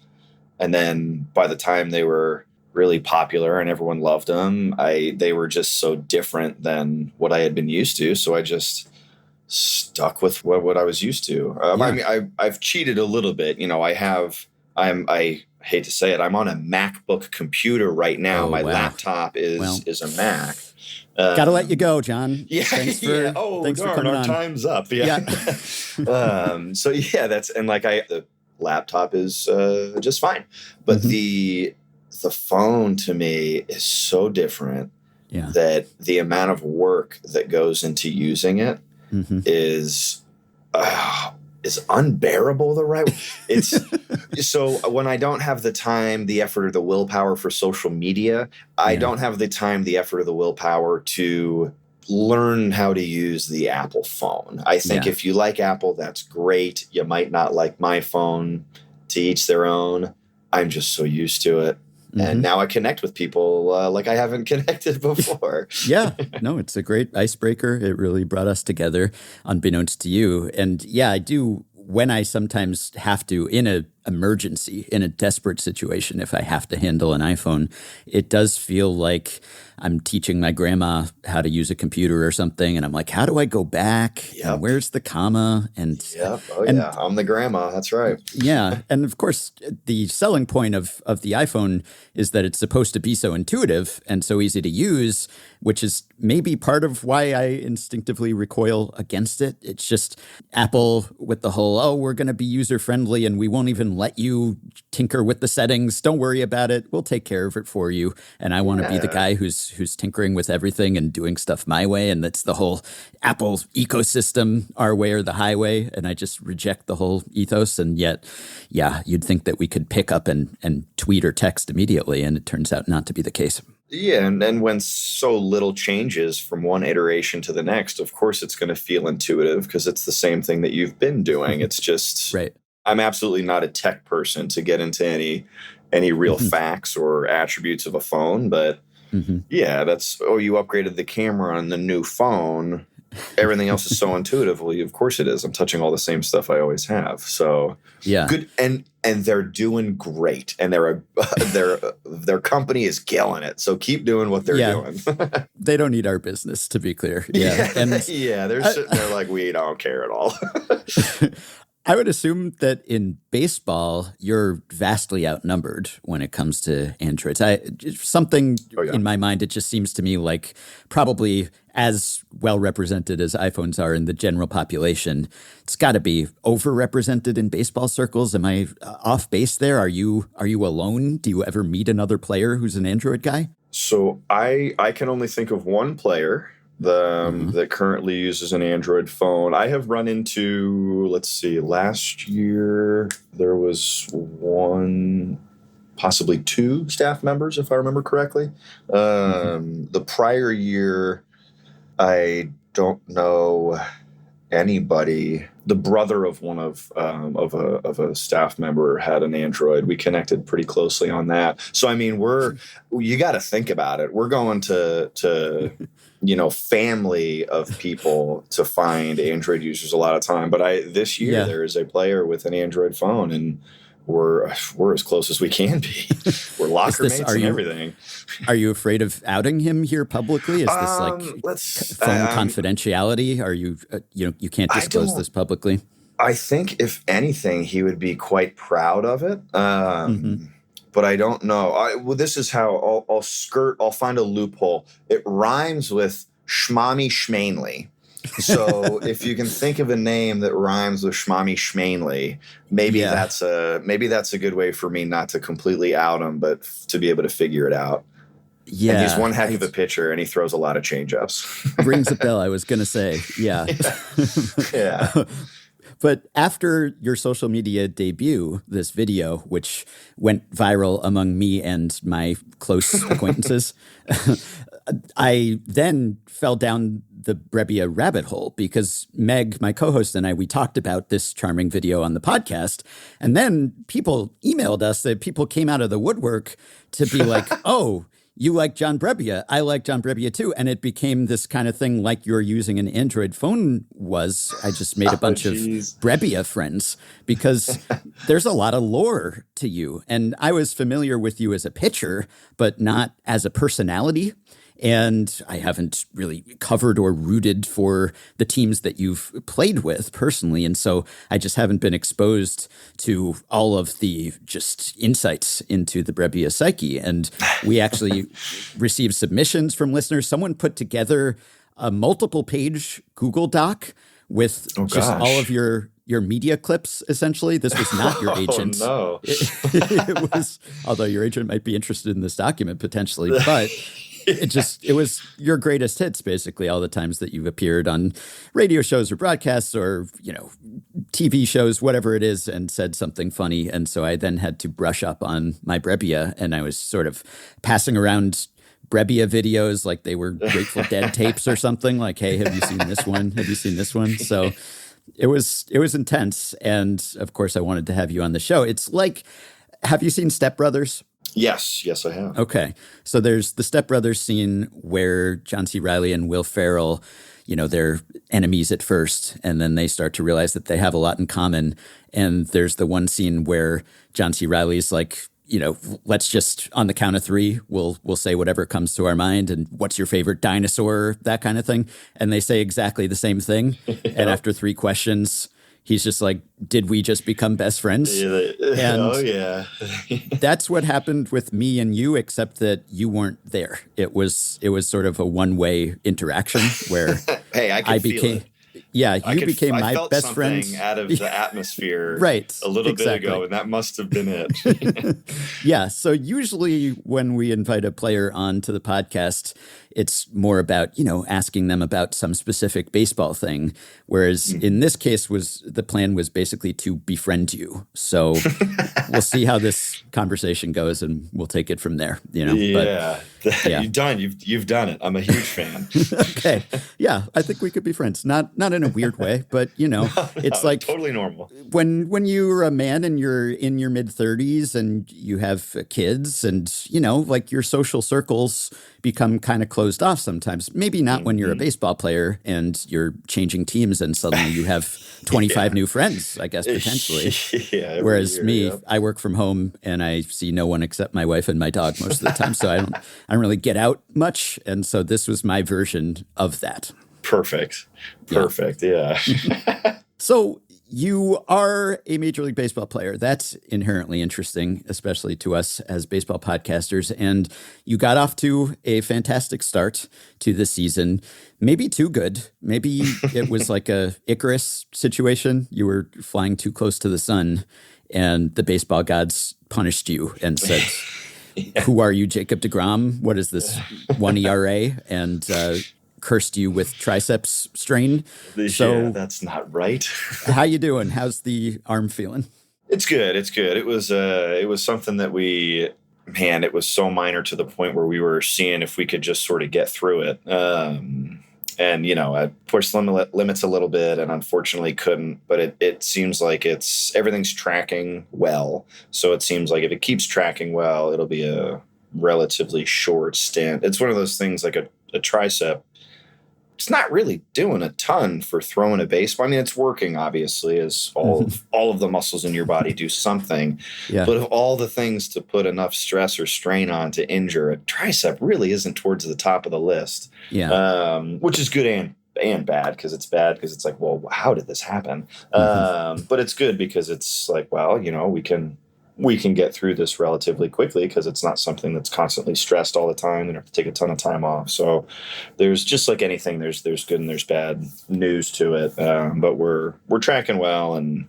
And then by the time they were really popular and everyone loved them, they were just so different than what I had been used to. So I just stuck with what I was used to. I mean, I've cheated a little bit. You know, I hate to say it, I'm on a MacBook computer right now. Oh, My wow. laptop is a Mac. Got to let you go, John. Yeah. Thanks for, yeah. Oh, thanks for darn, coming our on. time's up. Yeah. So yeah, the laptop is just fine, but the phone to me is so different that the amount of work that goes into using it is unbearable. The right way. It's so when I don't have the time, the effort, or the willpower for social media, I don't have the time, the effort, or the willpower to learn how to use the Apple phone. I think if you like Apple, that's great. You might not like my phone. To each their own. I'm just so used to it. And now I connect with people like I haven't connected before. Yeah, no, it's a great icebreaker. It really brought us together, unbeknownst to you. And yeah, I do, when I sometimes have to, in an emergency, in a desperate situation, if I have to handle an iPhone, it does feel like I'm teaching my grandma how to use a computer or something. And I'm like, how do I go back? And where's the comma? And I'm the grandma. That's right. Yeah. And of course, the selling point of the iPhone is that it's supposed to be so intuitive and so easy to use, which is maybe part of why I instinctively recoil against it. It's just Apple with the whole, we're going to be user-friendly and we won't even let you tinker with the settings. Don't worry about it. We'll take care of it for you. And I want to be the guy who's tinkering with everything and doing stuff my way. And that's the whole Apple ecosystem, our way or the highway. And I just reject the whole ethos. And yet, you'd think that we could pick up and tweet or text immediately. And it turns out not to be the case. Yeah, and when so little changes from one iteration to the next, of course it's going to feel intuitive because it's the same thing that you've been doing. It's just right. I'm absolutely not a tech person to get into any real facts or attributes of a phone, but that's you upgraded the camera on the new phone. Everything else is so intuitive. Well, of course it is. I'm touching all the same stuff I always have. So good, and they're doing great, and their company is killing it. So keep doing what they're doing. They don't need our business, to be clear. Yeah, and they're sitting there like we don't care at all. I would assume that in baseball, you're vastly outnumbered when it comes to Androids. In my mind, it just seems to me like probably as well represented as iPhones are in the general population, it's got to be overrepresented in baseball circles. Am I off base there? Are you alone? Do you ever meet another player who's an Android guy? So I can only think of one player that currently uses an Android phone. I have run into, last year there was one, possibly two staff members, if I remember correctly. The prior year, I don't know anybody. The brother of one of a staff member had an Android. We connected pretty closely on that. So I mean, you got to think about it. We're going to family of people to find Android users a lot of time. But this year there is a player with an Android phone, and we're as close as we can be. We're locker mates and everything. Are you afraid of outing him here publicly? Is this phone confidentiality? Are you you can't disclose this publicly? I think if anything, he would be quite proud of it. But I don't know. This is how I'll find a loophole. It rhymes with Schmammy Schmainley. So if you can think of a name that rhymes with Schmammy Schmainley, maybe that's a good way for me not to completely out him, but to be able to figure it out. Yeah, and he's one heck of a pitcher, and he throws a lot of changeups. Rings a bell. I was going to say, yeah. But after your social media debut, this video, which went viral among me and my close acquaintances, I then fell down the Brebbia rabbit hole because Meg, my co-host, and I, we talked about this charming video on the podcast. And then people emailed us that people came out of the woodwork to be like, oh, you like John Brebbia. I like John Brebbia too. And it became this kind of thing like you're using an Android phone was. I just made a bunch of Brebbia friends because there's a lot of lore to you. And I was familiar with you as a pitcher, but not as a personality. And I haven't really covered or rooted for the teams that you've played with personally. And so I just haven't been exposed to all of the just insights into the Brebbia psyche. And we actually received submissions from listeners. Someone put together a multiple page Google Doc with just all of your media clips, essentially. This was not your agent. Oh, no. It was, although your agent might be interested in this document potentially, but it was your greatest hits, basically, all the times that you've appeared on radio shows or broadcasts or, TV shows, whatever it is, and said something funny. And so I then had to brush up on my Brebbia, and I was sort of passing around Brebbia videos like they were Grateful Dead tapes or something, like, hey, have you seen this one? Have you seen this one? So it was intense. And of course, I wanted to have you on the show. It's like, have you seen Step Brothers? Yes, I have. Okay. So there's the Step Brothers scene where John C. Reilly and Will Ferrell, they're enemies at first, and then they start to realize that they have a lot in common. And there's the one scene where John C. Reilly's like, let's just, on the count of three, we'll say whatever comes to our mind, and what's your favorite dinosaur, that kind of thing. And they say exactly the same thing. And after three questions, he's just like, did we just become best friends? And oh, yeah. That's what happened with me and you, except that you weren't there. It was sort of a one-way interaction where hey, I became it. Yeah, you became my best friend. Out of the atmosphere right, a little bit ago, and that must have been it. Yeah, so usually when we invite a player onto the podcast, it's more about, asking them about some specific baseball thing. Whereas in this case, the plan was basically to befriend you. So we'll see how this conversation goes, and we'll take it from there. Yeah, but, yeah. You've done it. I'm a huge fan. Okay, yeah, I think we could be friends. Not in a weird way, but it's like totally normal. When you're a man and you're in your mid-30s and you have kids, and like your social circles become kind of closed off sometimes. Maybe not when you're a baseball player and you're changing teams and suddenly you have 25 new friends, I guess, potentially. Yeah, whereas me, I work from home and I see no one except my wife and my dog most of the time. So I don't really get out much. And so this was my version of that. Perfect. Yeah. So you are a Major League Baseball player. That's inherently interesting, especially to us as baseball podcasters. And you got off to a fantastic start to the season. Maybe too good. Maybe it was like a Icarus situation. You were flying too close to the sun, and the baseball gods punished you and said, who are you, Jacob deGrom? What is this, 1 ERA? And cursed you with triceps strain. So that's not right. How you doing? How's the arm feeling? It's good. It was something that it was so minor to the point where we were seeing if we could just sort of get through it. And I pushed limits a little bit and unfortunately couldn't, but it seems like everything's tracking well. So it seems like if it keeps tracking well, it'll be a relatively short stint. It's one of those things like a tricep. It's not really doing a ton for throwing a baseball. I mean, it's working, obviously, as all of the muscles in your body do something. Yeah. But of all the things to put enough stress or strain on to injure, a tricep really isn't towards the top of the list. Yeah. Which is good and bad, because it's bad because it's like, well, how did this happen? But it's good because it's like, well, we can get through this relatively quickly because it's not something that's constantly stressed all the time and have to take a ton of time off. So there's just like anything, there's good and there's bad news to it. But we're tracking well, and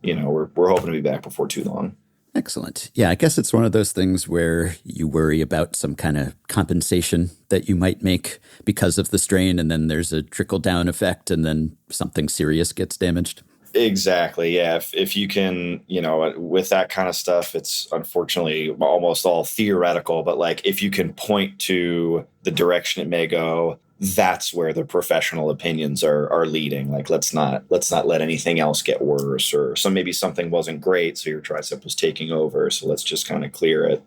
we're hoping to be back before too long. Excellent. Yeah, I guess it's one of those things where you worry about some kind of compensation that you might make because of the strain, and then there's a trickle down effect, and then something serious gets damaged. Exactly. Yeah. If you can, with that kind of stuff, it's unfortunately almost all theoretical, but like if you can point to the direction it may go, that's where the professional opinions are leading. Like, let's not let anything else get worse, or maybe something wasn't great, so your tricep was taking over. So let's just kind of clear it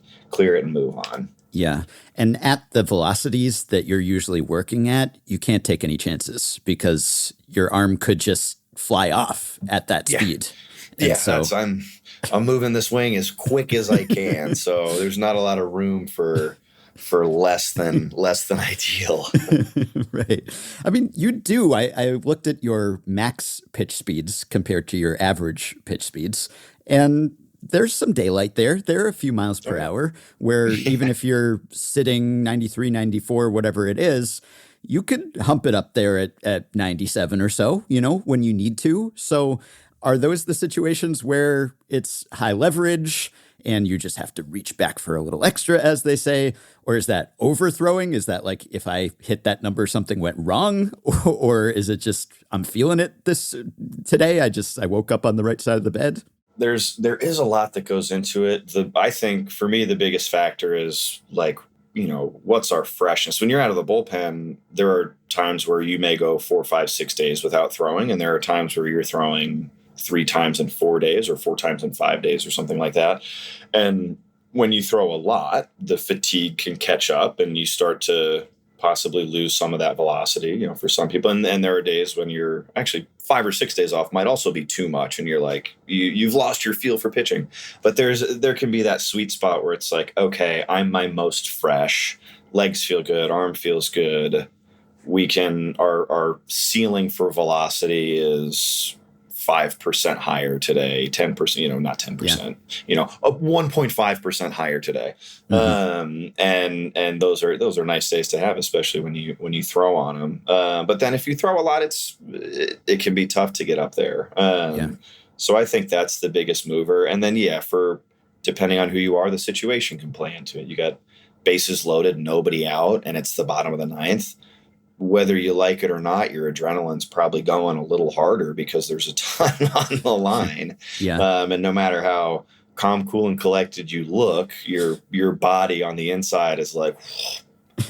and move on. Yeah. And at the velocities that you're usually working at, you can't take any chances because your arm could just fly off at that speed. And so I'm moving the swing as quick as I can. So there's not a lot of room for less than ideal. Right. I mean, you do. I looked at your max pitch speeds compared to your average pitch speeds, and there's some daylight there. There are a few miles per hour where even if you're sitting 93, 94, whatever it is, you could hump it up there at 97 or so, when you need to. So are those the situations where it's high leverage and you just have to reach back for a little extra, as they say? Or is that overthrowing? Is that like, if I hit that number, something went wrong? Or is it just, I'm feeling it today? I woke up on the right side of the bed? There is a lot that goes into it. I think for me, the biggest factor is like, what's our freshness? When you're out of the bullpen, there are times where you may go 4, 5, 6 days without throwing. And there are times where you're throwing 3 times in 4 days or 4 times in 5 days or something like that. And when you throw a lot, the fatigue can catch up and you start to possibly lose some of that velocity, for some people. And there are days when you're actually 5 or 6 days off might also be too much. And you're like, you've lost your feel for pitching. But there can be that sweet spot where it's like, okay, I'm my most fresh, legs feel good, arm feels good. Our ceiling for velocity is 5% higher today, 10%, not 10%, 1.5% higher today. Mm-hmm. And those are nice days to have, especially when you throw on them. But then if you throw a lot, it can be tough to get up there. So I think that's the biggest mover. And then, depending on who you are, the situation can play into it. You got bases loaded, nobody out, and it's the bottom of the ninth. Whether you like it or not, your adrenaline's probably going a little harder because there's a ton on the line. And no matter how calm, cool, and collected you look, your body on the inside is like,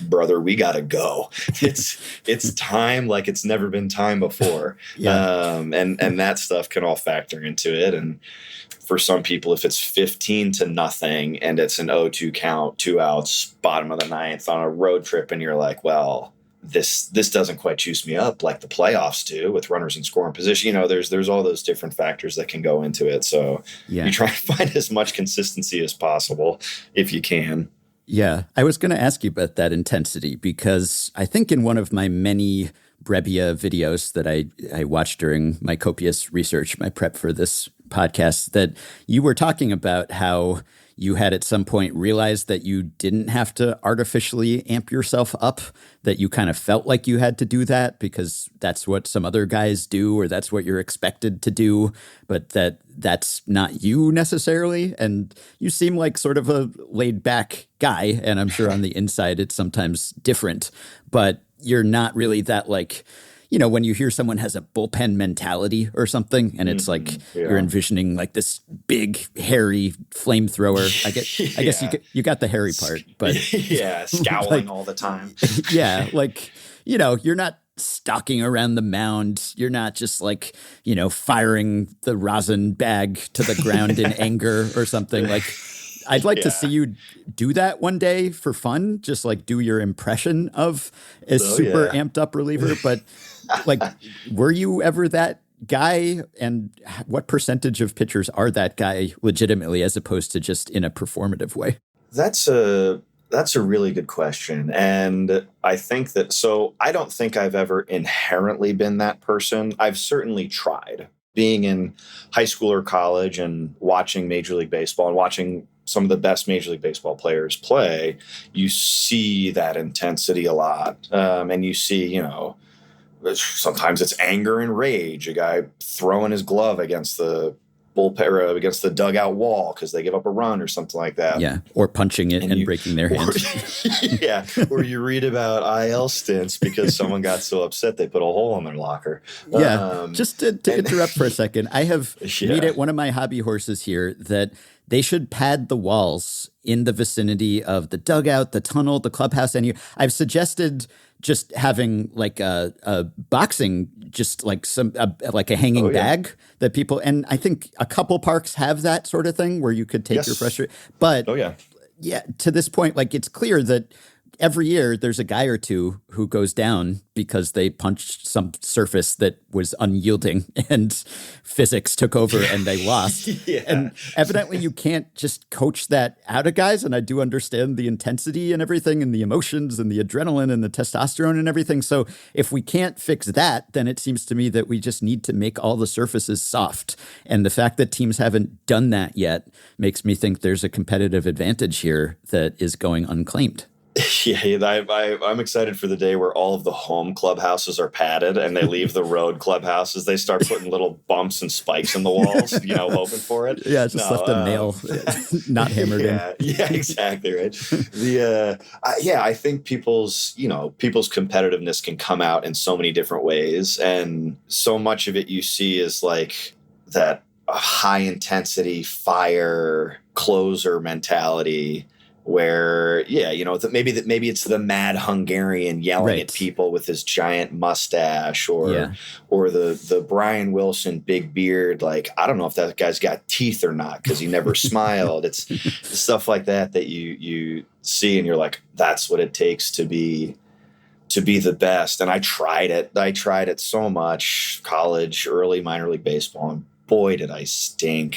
brother, we gotta go. It's time like it's never been time before. And that stuff can all factor into it. And for some people, if it's 15-0 and it's an 0-2 count, 2 outs, bottom of the ninth on a road trip, and you're like, well, this doesn't quite juice me up like the playoffs do with runners in scoring position. There's all those different factors that can go into it. So you try to find as much consistency as possible if you can. Yeah. I was going to ask you about that intensity because I think in one of my many Brebbia videos that I watched during my copious research, my prep for this podcast, that you were talking about how you had at some point realized that you didn't have to artificially amp yourself up, that you kind of felt like you had to do that because that's what some other guys do or that's what you're expected to do, but that's not you necessarily. And you seem like sort of a laid back guy. And I'm sure on the inside it's sometimes different, but you're not really that like, when you hear someone has a bullpen mentality or something, and it's like you're envisioning like this big, hairy flamethrower. I guess you got the hairy part, but scowling all the time. You're not stalking around the mound. You're not just like, firing the rosin bag to the ground in anger or something. Like, I'd like to see you do that one day for fun, just like do your impression of a super amped up reliever. But like, were you ever that guy? And what percentage of pitchers are that guy legitimately as opposed to just in a performative way? That's a really good question. And I think I don't think I've ever inherently been that person. I've certainly tried. Being in high school or college and watching Major League Baseball and watching some of the best Major League Baseball players play, you see that intensity a lot. And you see, sometimes it's anger and rage, a guy throwing his glove against the bullpen against the dugout wall because they give up a run or something like that. Yeah, or punching it and breaking their hands. Yeah, or you read about IL stints because someone got so upset they put a hole in their locker. Yeah, just to interrupt for a second, I have made it one of my hobby horses here that they should pad the walls in the vicinity of the dugout, the tunnel, the clubhouse. And I've suggested just having like a boxing, just like like a hanging bag that people, and I think a couple parks have that sort of thing where you could take your frustration. But yeah, to this point, like it's clear that every year there's a guy or two who goes down because they punched some surface that was unyielding and physics took over and they lost. And evidently you can't just coach that out of guys. And I do understand the intensity and everything and the emotions and the adrenaline and the testosterone and everything. So if we can't fix that, then it seems to me that we just need to make all the surfaces soft. And the fact that teams haven't done that yet makes me think there's a competitive advantage here that is going unclaimed. Yeah, I'm excited for the day where all of the home clubhouses are padded and they leave the road clubhouses. They start putting little bumps and spikes in the walls, hoping for it. Yeah, just left a nail not hammered in. Yeah, exactly right. I think people's competitiveness can come out in so many different ways, and so much of it you see is like that high intensity fire closer mentality. Where, maybe it's the mad Hungarian yelling at people with his giant mustache or the Brian Wilson big beard. Like, I don't know if that guy's got teeth or not because he never smiled. It's stuff like that you see and you're like, that's what it takes to be the best. And I tried it so much, college, early minor league baseball, and boy, did I stink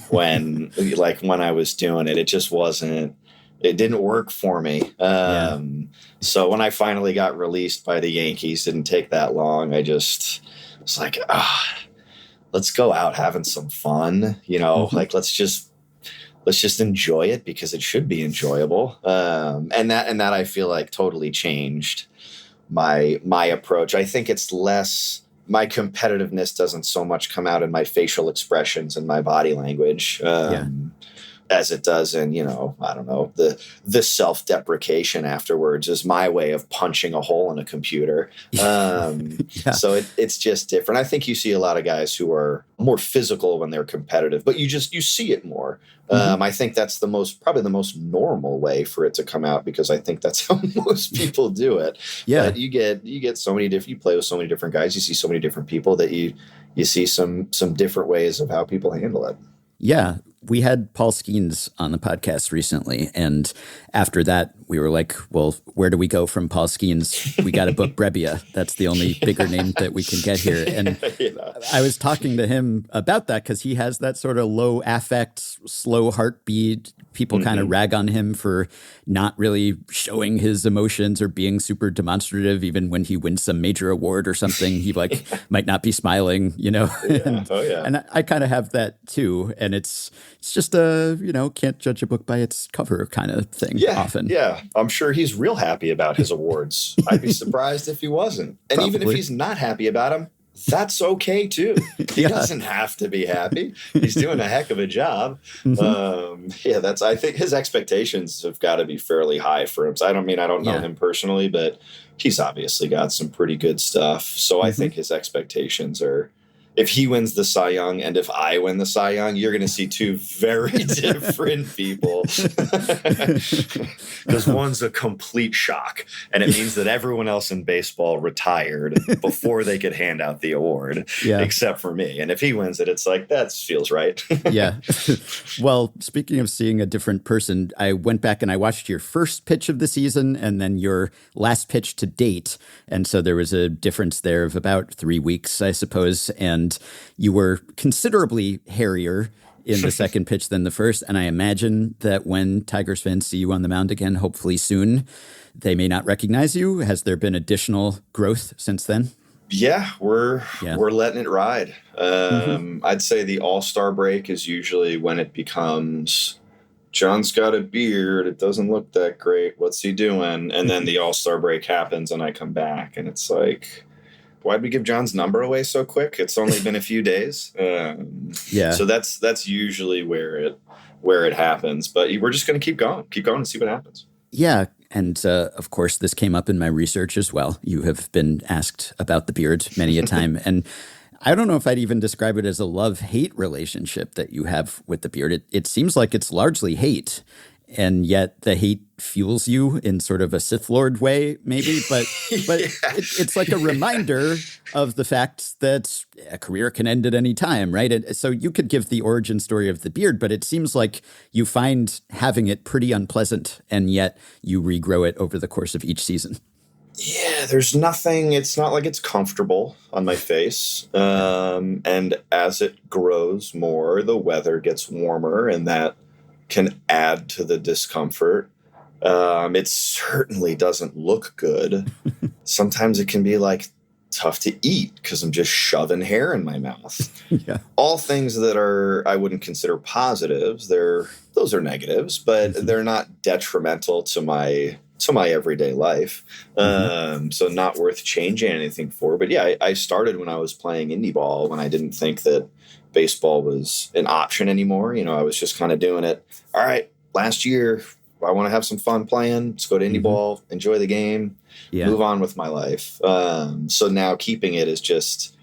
when I was doing it. It just wasn't. It didn't work for me. So when I finally got released by the Yankees, didn't take that long. I just was like, let's go out having some fun, like let's just enjoy it because it should be enjoyable. And that I feel like totally changed my approach. I think it's less, my competitiveness doesn't so much come out in my facial expressions and my body language. As it does in, I don't know, the self-deprecation afterwards is my way of punching a hole in a computer. So it's just different. I think you see a lot of guys who are more physical when they're competitive, but you see it more. I think that's probably the most normal way for it to come out because I think that's how most people do it. Yeah. But you get so many different, you play with so many different guys, you see so many different people that you see some different ways of how people handle it. Yeah. We had Paul Skeens on the podcast recently, and after that, we were like, well, where do we go from Paul Skeens? We got to book Brebbia. That's the only bigger name that we can get here. And I was talking to him about that because he has that sort of low affect, slow heartbeat. People kind of rag on him for not really showing his emotions or being super demonstrative. Even when he wins some major award or something, he might not be smiling, And I kind of have that too. And it's just can't judge a book by its cover kind of thing often. Yeah, I'm sure he's real happy about his awards. I'd be surprised if he wasn't. And even if he's not happy about them, that's okay too. He doesn't have to be happy. He's doing a heck of a job. I think his expectations have got to be fairly high for him. So I don't know him personally, but he's obviously got some pretty good stuff. So I think his expectations are, if he wins the Cy Young and if I win the Cy Young, you're going to see two very different people. Because one's a complete shock, and it means that everyone else in baseball retired before they could hand out the award, except for me. And if he wins it, it's like, that feels right. Yeah. Well, speaking of seeing a different person, I went back and I watched your first pitch of the season and then your last pitch to date. And so there was a difference there of about 3 weeks, I suppose. And you were considerably hairier in the second pitch than the first. And I imagine that when Tigers fans see you on the mound again, hopefully soon, they may not recognize you. Has there been additional growth since then? Yeah, we're letting it ride. I'd say the All-Star break is usually when it becomes, John's got a beard, it doesn't look that great, what's he doing? And then the All-Star break happens and I come back and it's like, why'd we give John's number away so quick? It's only been a few days. So that's usually where it happens. But we're just going to keep going and see what happens. Yeah. And of course, this came up in my research as well. You have been asked about the beard many a time. And I don't know if I'd even describe it as a love-hate relationship that you have with the beard. It seems like it's largely hate. And yet the hate fuels you in sort of a Sith Lord way, maybe. But it's like a reminder of the fact that a career can end at any time, right? And so you could give the origin story of the beard, but it seems like you find having it pretty unpleasant, and yet you regrow it over the course of each season. Yeah, there's nothing. It's not like it's comfortable on my face. And as it grows more, the weather gets warmer, and that can add to the discomfort. It certainly doesn't look good. Sometimes it can be like tough to eat because I'm just shoving hair in my mouth. Yeah. All things that I wouldn't consider positives. Those are negatives, but they're not detrimental to my everyday life. So not worth changing anything for. But yeah, I started when I was playing indie ball, when I didn't think that baseball was an option anymore. I was just kind of doing it. All right, last year, I want to have some fun playing. Let's go to indie ball, enjoy the game, move on with my life. So now keeping it is just,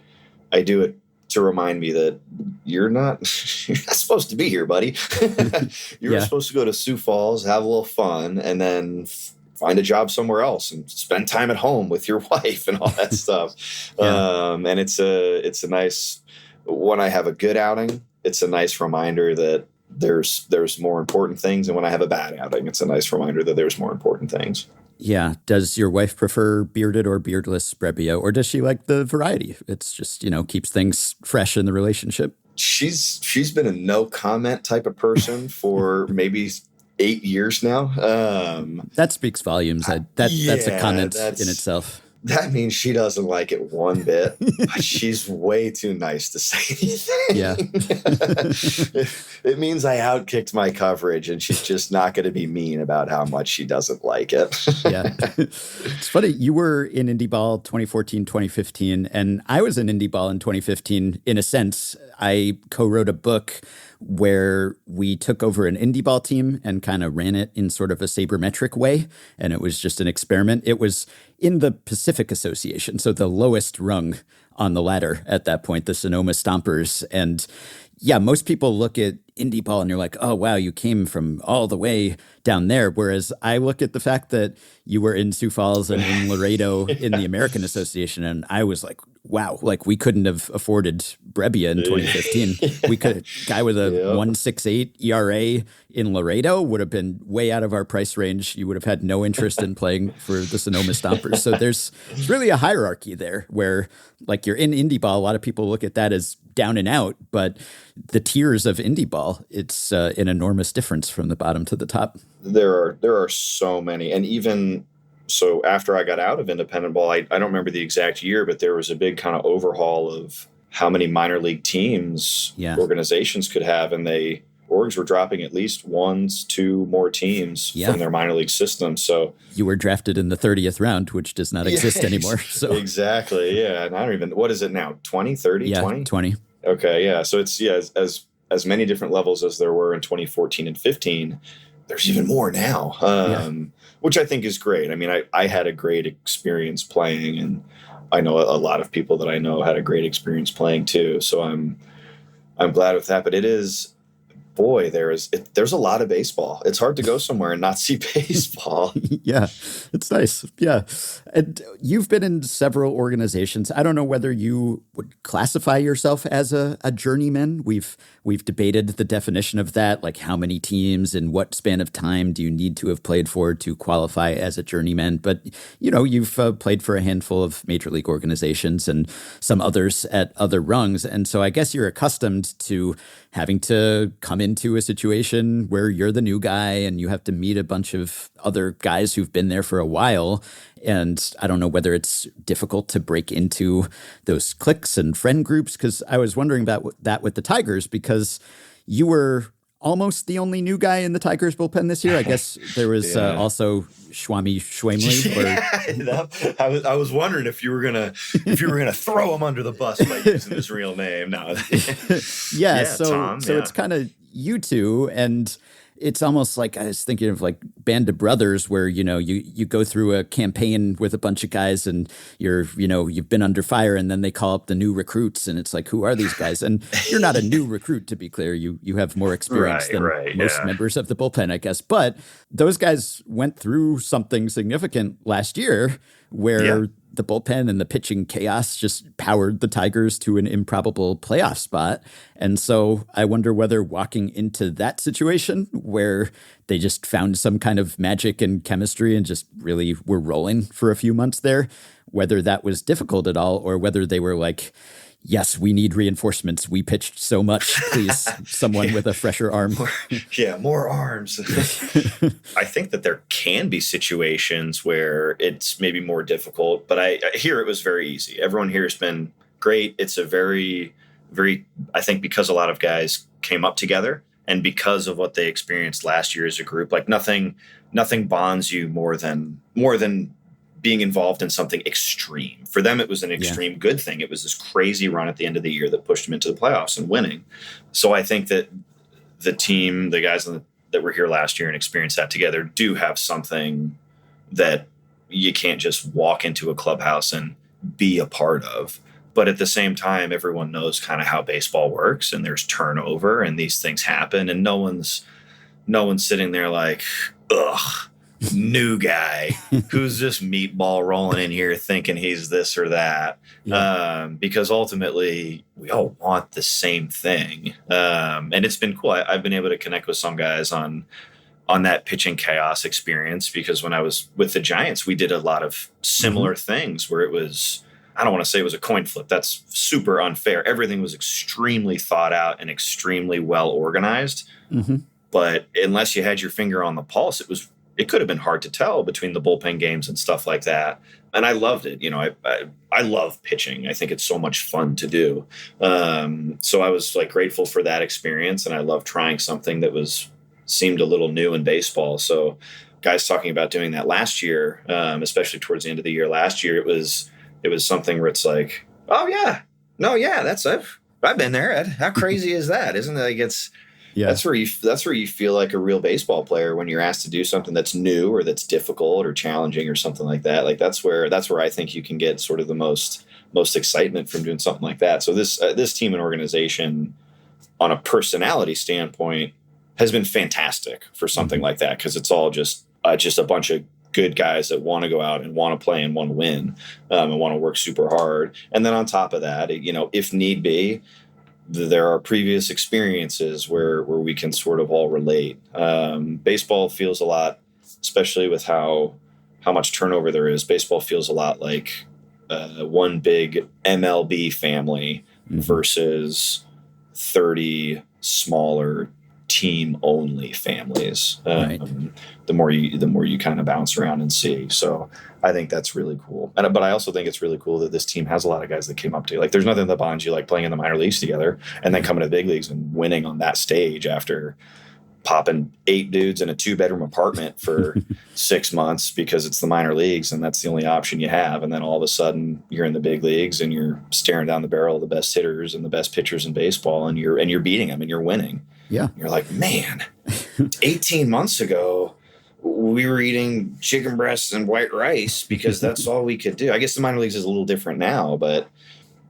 I do it to remind me that you're not supposed to be here, buddy. You're supposed to go to Sioux Falls, have a little fun, and then find a job somewhere else and spend time at home with your wife and all that stuff. And it's a nice, when I have a good outing, it's a nice reminder that there's more important things. And when I have a bad outing, it's a nice reminder that there's more important things. Yeah. Does your wife prefer bearded or beardless Brebbia, or does she like the variety? It's just, keeps things fresh in the relationship. She's been a no comment type of person for maybe 8 years now. That speaks volumes. That's a comment in itself. That means she doesn't like it one bit. But she's way too nice to say anything. Yeah. It means I outkicked my coverage, and she's just not going to be mean about how much she doesn't like it. Yeah. It's funny. You were in Indie Ball 2014, 2015, and I was in Indie Ball in 2015. In a sense, I co-wrote a book where we took over an indie ball team and kind of ran it in sort of a sabermetric way. And it was just an experiment. It was in the Pacific Association, so the lowest rung on the ladder at that point, the Sonoma Stompers. And yeah, most people look at indie ball and you're like, oh, wow, you came from all the way down there. Whereas I look at the fact that you were in Sioux Falls and in Laredo in the American Association, and I was like, wow, like we couldn't have afforded Brebbia in 2015. We could, guy with a 1.68 ERA in Laredo would have been way out of our price range. You would have had no interest in playing for the Sonoma Stompers. So there's really a hierarchy there where, like, you're in indie ball. A lot of people look at that as down and out, but the tiers of indie ball, it's an enormous difference from the bottom to the top. There are so many. And even so, after I got out of independent ball, I don't remember the exact year, but there was a big kind of overhaul of how many minor league teams organizations could have. And orgs were dropping at least 1-2 more teams from their minor league system. So you were drafted in the 30th round, which does not exist anymore. So exactly. Yeah. And I don't even, what is it now? 20, 30, 20? 20. Okay. Yeah. So it's, as many different levels as there were in 2014 and 15, there's even more now, which I think is great. I mean, I had a great experience playing, and I know a lot of people that I know had a great experience playing too. So I'm glad with that. But it is, boy, there's a lot of baseball. It's hard to go somewhere and not see baseball. Yeah, it's nice. Yeah. And you've been in several organizations. I don't know whether you would classify yourself as a journeyman. We've debated the definition of that, like how many teams and what span of time do you need to have played for to qualify as a journeyman. But, you've played for a handful of major league organizations and some others at other rungs. And so I guess you're accustomed to having to come into a situation where you're the new guy and you have to meet a bunch of other guys who've been there for a while. And I don't know whether it's difficult to break into those cliques and friend groups, because I was wondering about that with the Tigers, because you were almost the only new guy in the Tigers bullpen this year. I guess there was also Swami Schwamley. I was wondering if you were gonna throw him under the bus by using his real name. No. So Tom, it's kind of you two, and it's almost like I was thinking of like Band of Brothers, where you go through a campaign with a bunch of guys, and you've been under fire, and then they call up the new recruits, and it's like, who are these guys? And you're not a new recruit, to be clear. You have more experience than most members of the bullpen, I guess. But those guys went through something significant last year, where the bullpen and the pitching chaos just powered the Tigers to an improbable playoff spot. And so I wonder whether walking into that situation where they just found some kind of magic and chemistry and just really were rolling for a few months there, whether that was difficult at all, or whether they were like, yes, we need reinforcements. We pitched so much. Please, someone with a fresher arm. More arms. I think that there can be situations where it's maybe more difficult, but I hear it was very easy. Everyone here has been great. It's a very, very, I think because a lot of guys came up together and because of what they experienced last year as a group, like nothing bonds you more than being involved in something extreme. For them, it was an extreme good thing. It was this crazy run at the end of the year that pushed them into the playoffs and winning. So I think that the team, the guys that were here last year and experienced that together, do have something that you can't just walk into a clubhouse and be a part of. But at the same time, everyone knows kind of how baseball works, and there's turnover and these things happen, and no one's sitting there like, ugh, new guy, who's this meatball rolling in here thinking he's this or that. Because ultimately we all want the same thing. And it's been cool. I've been able to connect with some guys on that pitching chaos experience, because when I was with the Giants, we did a lot of similar things where it was, I don't want to say it was a coin flip. That's super unfair. Everything was extremely thought out and extremely well organized. But unless you had your finger on the pulse, it could have been hard to tell between the bullpen games and stuff like that. And I loved it. I love pitching. I think it's so much fun to do. So I was like grateful for that experience. And I love trying something that seemed a little new in baseball. So guys talking about doing that last year, especially towards the end of the year last year, it was something where it's like, oh yeah, no, yeah, I've been there. Ed. How crazy is that? Isn't it? Like that's where you feel like a real baseball player when you're asked to do something that's new or that's difficult or challenging or something like that. Like that's where I think you can get sort of the most excitement from doing something like that. So this team and organization, on a personality standpoint, has been fantastic for something like that, because it's all just a bunch of good guys that want to go out and want to play and want to win, and want to work super hard. And then on top of that, if need be, there are previous experiences where we can sort of all relate. Baseball feels a lot, especially with how much turnover there is. Baseball feels a lot like one big MLB family versus 30 smaller team only families. Right. The more you kind of bounce around and see. So I think that's really cool. But I also think it's really cool that this team has a lot of guys that came up to you. Like there's nothing that bonds you like playing in the minor leagues together and then coming to the big leagues and winning on that stage after popping 8 dudes in a 2-bedroom apartment for 6 months because it's the minor leagues and that's the only option you have. And then all of a sudden you're in the big leagues and you're staring down the barrel of the best hitters and the best pitchers in baseball, and you're beating them and you're winning. Yeah. You're like, man, 18 months ago we were eating chicken breasts and white rice because that's all we could do. I guess the minor leagues is a little different now, but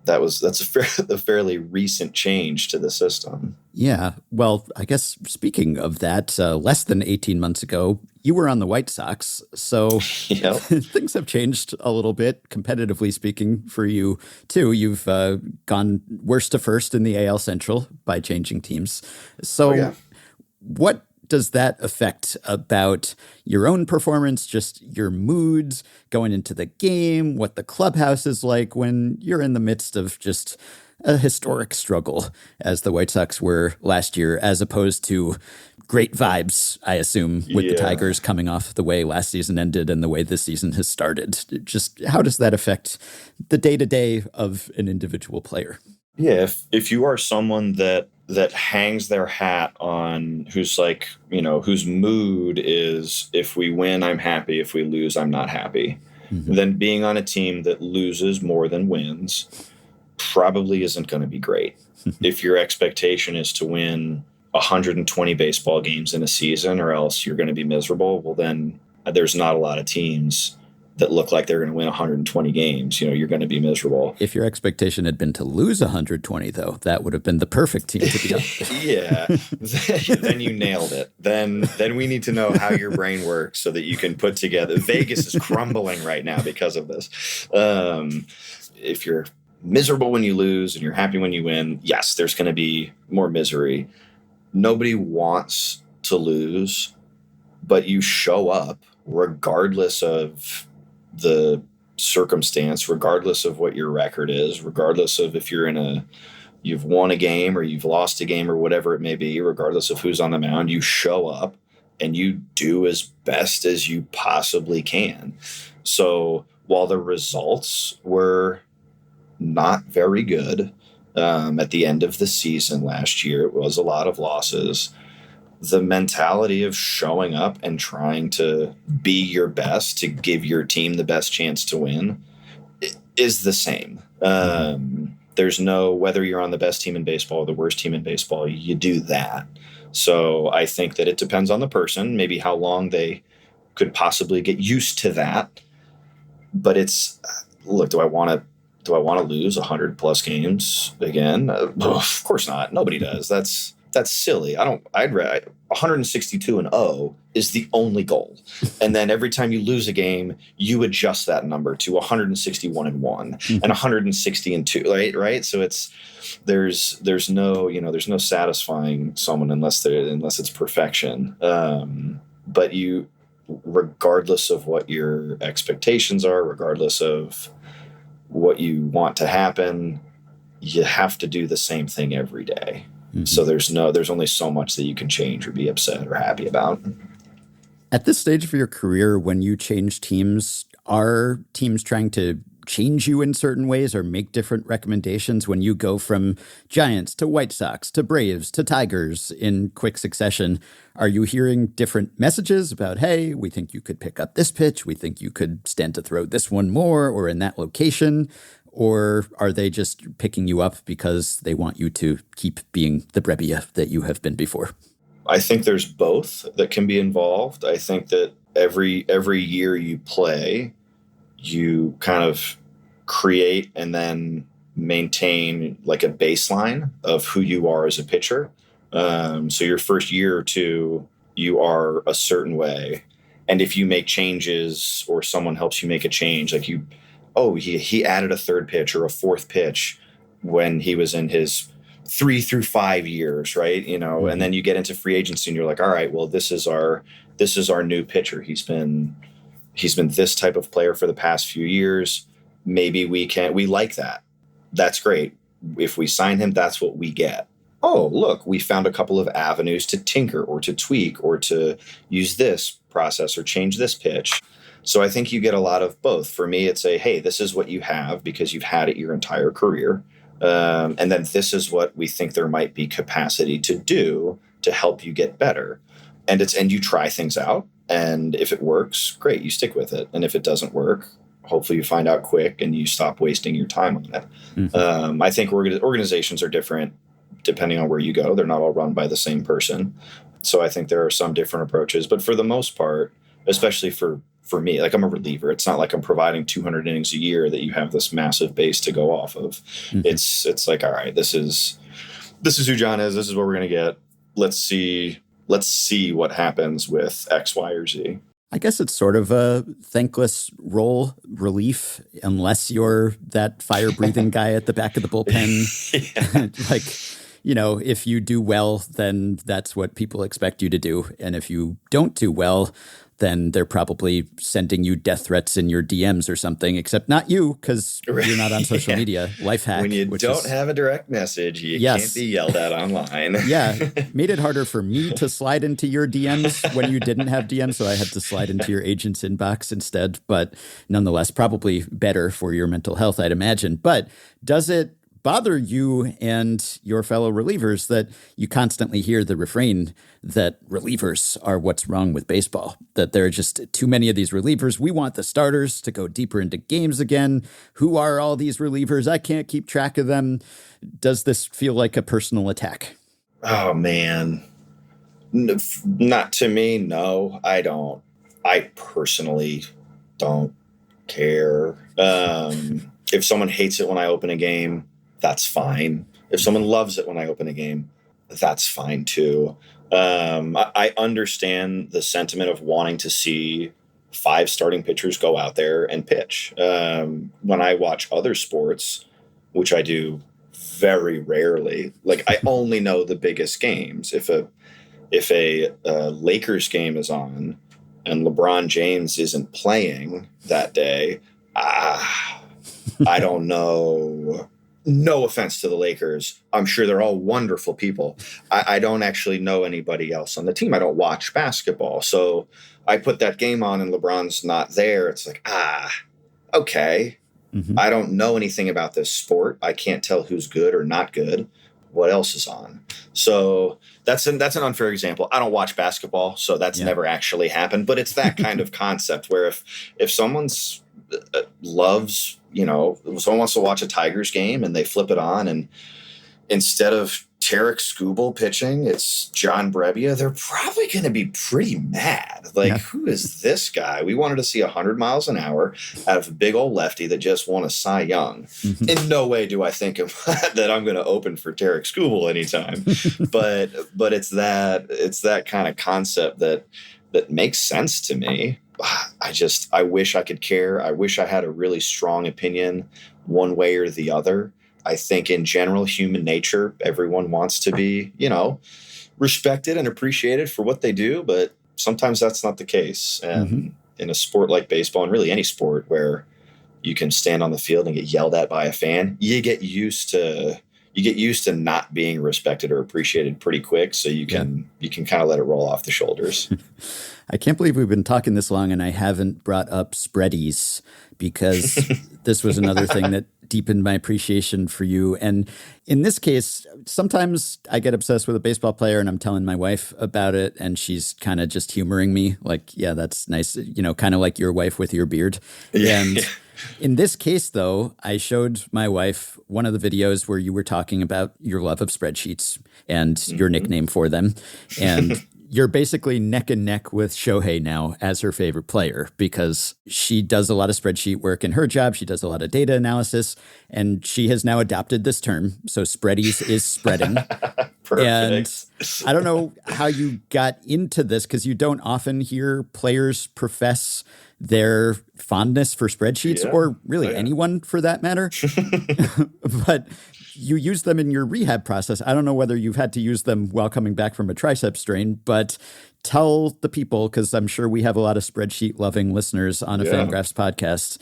that's a fairly recent change to the system. Yeah. Well, I guess speaking of that, less than 18 months ago, you were on the White Sox. So things have changed a little bit, competitively speaking, for you, too. You've gone worst to first in the AL Central by changing teams. So what does that affect about your own performance, just your moods going into the game, what the clubhouse is like when you're in the midst of just a historic struggle, as the White Sox were last year, as opposed to great vibes, I assume, with the Tigers coming off the way last season ended and the way this season has started? Just how does that affect the day-to-day of an individual player? Yeah, if you are someone that hangs their hat on who's like, whose mood is if we win, I'm happy. If we lose, I'm not happy. Then being on a team that loses more than wins probably isn't going to be great. If your expectation is to win 120 baseball games in a season or else you're going to be miserable, well, then there's not a lot of teams that look like they're going to win 120 games. You're going to be miserable. If your expectation had been to lose 120, though, that would have been the perfect team to be on. Yeah, then you nailed it. Then we need to know how your brain works so that you can put together. Vegas is crumbling right now because of this. If you're miserable when you lose and you're happy when you win, yes, there's going to be more misery. Nobody wants to lose, but you show up regardless of the circumstance, regardless of what your record is, regardless of if you've won a game or you've lost a game or whatever it may be, regardless of who's on the mound, you show up and you do as best as you possibly can. So while the results were not very good at the end of the season last year, it was a lot of losses. The mentality of showing up and trying to be your best to give your team the best chance to win is the same. There's no, whether you're on the best team in baseball or the worst team in baseball, you do that. So I think that it depends on the person, maybe how long they could possibly get used to that. But look, do I want to lose 100 plus games again? Of course not. Nobody does. That's silly. 162-0 is the only goal. And then every time you lose a game, you adjust that number to 161-1 and 160-2, right? So there's no satisfying someone unless it's perfection. But regardless of what your expectations are, regardless of what you want to happen, you have to do the same thing every day. So there's only so much that you can change or be upset or happy about. At this stage of your career, when you change teams, are teams trying to change you in certain ways or make different recommendations when you go from Giants to White Sox to Braves to Tigers in quick succession? Are you hearing different messages about, hey, we think you could pick up this pitch, we think you could stand to throw this one more or in that location? Or are they just picking you up because they want you to keep being the Brebbia that you have been before? I think there's both that can be involved. I think that every year you play, you kind of create and then maintain like a baseline of who you are as a pitcher. So your first year or two, you are a certain way. And if you make changes or someone helps you make a change, like he added a third pitch or a fourth pitch when he was in his 3 through 5 years, right? And then you get into free agency and you're like, all right, well, this is our new pitcher. He's been this type of player for the past few years. Maybe we like that. That's great. If we sign him, that's what we get. Oh, look, we found a couple of avenues to tinker or to tweak or to use this process or change this pitch. So I think you get a lot of both. For me, it's hey, this is what you have because you've had it your entire career. And then this is what we think there might be capacity to do to help you get better. And you try things out. And if it works, great, you stick with it. And if it doesn't work, hopefully you find out quick and you stop wasting your time on it. I think organizations are different depending on where you go. They're not all run by the same person. So I think there are some different approaches. But for the most part, especially for me, like I'm a reliever. It's not like I'm providing 200 innings a year that you have this massive base to go off of. It's like, all right, this is who John is. This is what we're going to get. Let's see what happens with X, Y, or Z. I guess it's sort of a thankless role relief unless you're that fire-breathing guy at the back of the bullpen. Like, if you do well, then that's what people expect you to do. And if you don't do well, then they're probably sending you death threats in your DMs or something, except not you because you're not on social media. Life hack. When you don't have a direct message, you can't be yelled at online. Yeah. Made it harder for me to slide into your DMs when you didn't have DMs, so I had to slide into your agent's inbox instead. But nonetheless, probably better for your mental health, I'd imagine. But does it bother you and your fellow relievers that you constantly hear the refrain that relievers are what's wrong with baseball, that there are just too many of these relievers? We want the starters to go deeper into games again. Who are all these relievers? I can't keep track of them. Does this feel like a personal attack? Oh, man. Not to me, no. I don't. I personally don't care. If someone hates it when I open a game, that's fine. If someone loves it when I open a game, that's fine too. I understand the sentiment of wanting to see 5 starting pitchers go out there and pitch. When I watch other sports, which I do very rarely, like I only know the biggest games. If a Lakers game is on and LeBron James isn't playing that day, I don't know. No offense to the Lakers. I'm sure they're all wonderful people. I don't actually know anybody else on the team. I don't watch basketball. So I put that game on and LeBron's not there. It's like, okay. Mm-hmm. I don't know anything about this sport. I can't tell who's good or not good. What else is on? So that's an unfair example. I don't watch basketball, so that's never actually happened. But it's that kind of concept where if someone's loves, if someone wants to watch a Tigers game and they flip it on and instead of Tarek Skubal pitching, it's John Brebbia, they're probably going to be pretty mad. Like, who is this guy? We wanted to see 100 miles an hour out of a big old lefty that just won a Cy Young. Mm-hmm. In no way do I think of that I'm going to open for Tarek Skubal anytime. but it's that kind of concept that makes sense to me. I wish I could care. I wish I had a really strong opinion one way or the other. I think in general, human nature, everyone wants to be, respected and appreciated for what they do, but sometimes that's not the case. And in a sport like baseball, and really any sport where you can stand on the field and get yelled at by a fan, you get used to not being respected or appreciated pretty quick. So you can kind of let it roll off the shoulders. I can't believe we've been talking this long and I haven't brought up spreadies, because this was another thing that deepened my appreciation for you. And in this case, sometimes I get obsessed with a baseball player and I'm telling my wife about it and she's kind of just humoring me like, yeah, that's nice. Kind of like your wife with your beard. Yeah. And in this case, though, I showed my wife one of the videos where you were talking about your love of spreadsheets and your nickname for them. And you're basically neck and neck with Shohei now as her favorite player, because she does a lot of spreadsheet work in her job. She does a lot of data analysis, and she has now adopted this term. So spreadies is spreading. Perfect. And I don't know how you got into this, because you don't often hear players profess their fondness for spreadsheets, or really anyone for that matter. But you use them in your rehab process. I don't know whether you've had to use them while coming back from a tricep strain, but tell the people, because I'm sure we have a lot of spreadsheet-loving listeners on a FanGraphs podcast.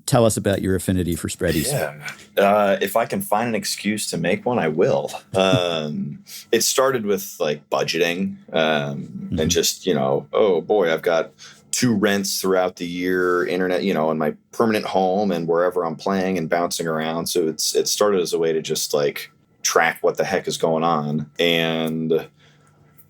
Tell us about your affinity for spreadies. Yeah. If I can find an excuse to make one, I will. It started with like budgeting and just, oh boy, I've got 2 rents throughout the year, internet, in my permanent home and wherever I'm playing and bouncing around. So it started as a way to just like track what the heck is going on. And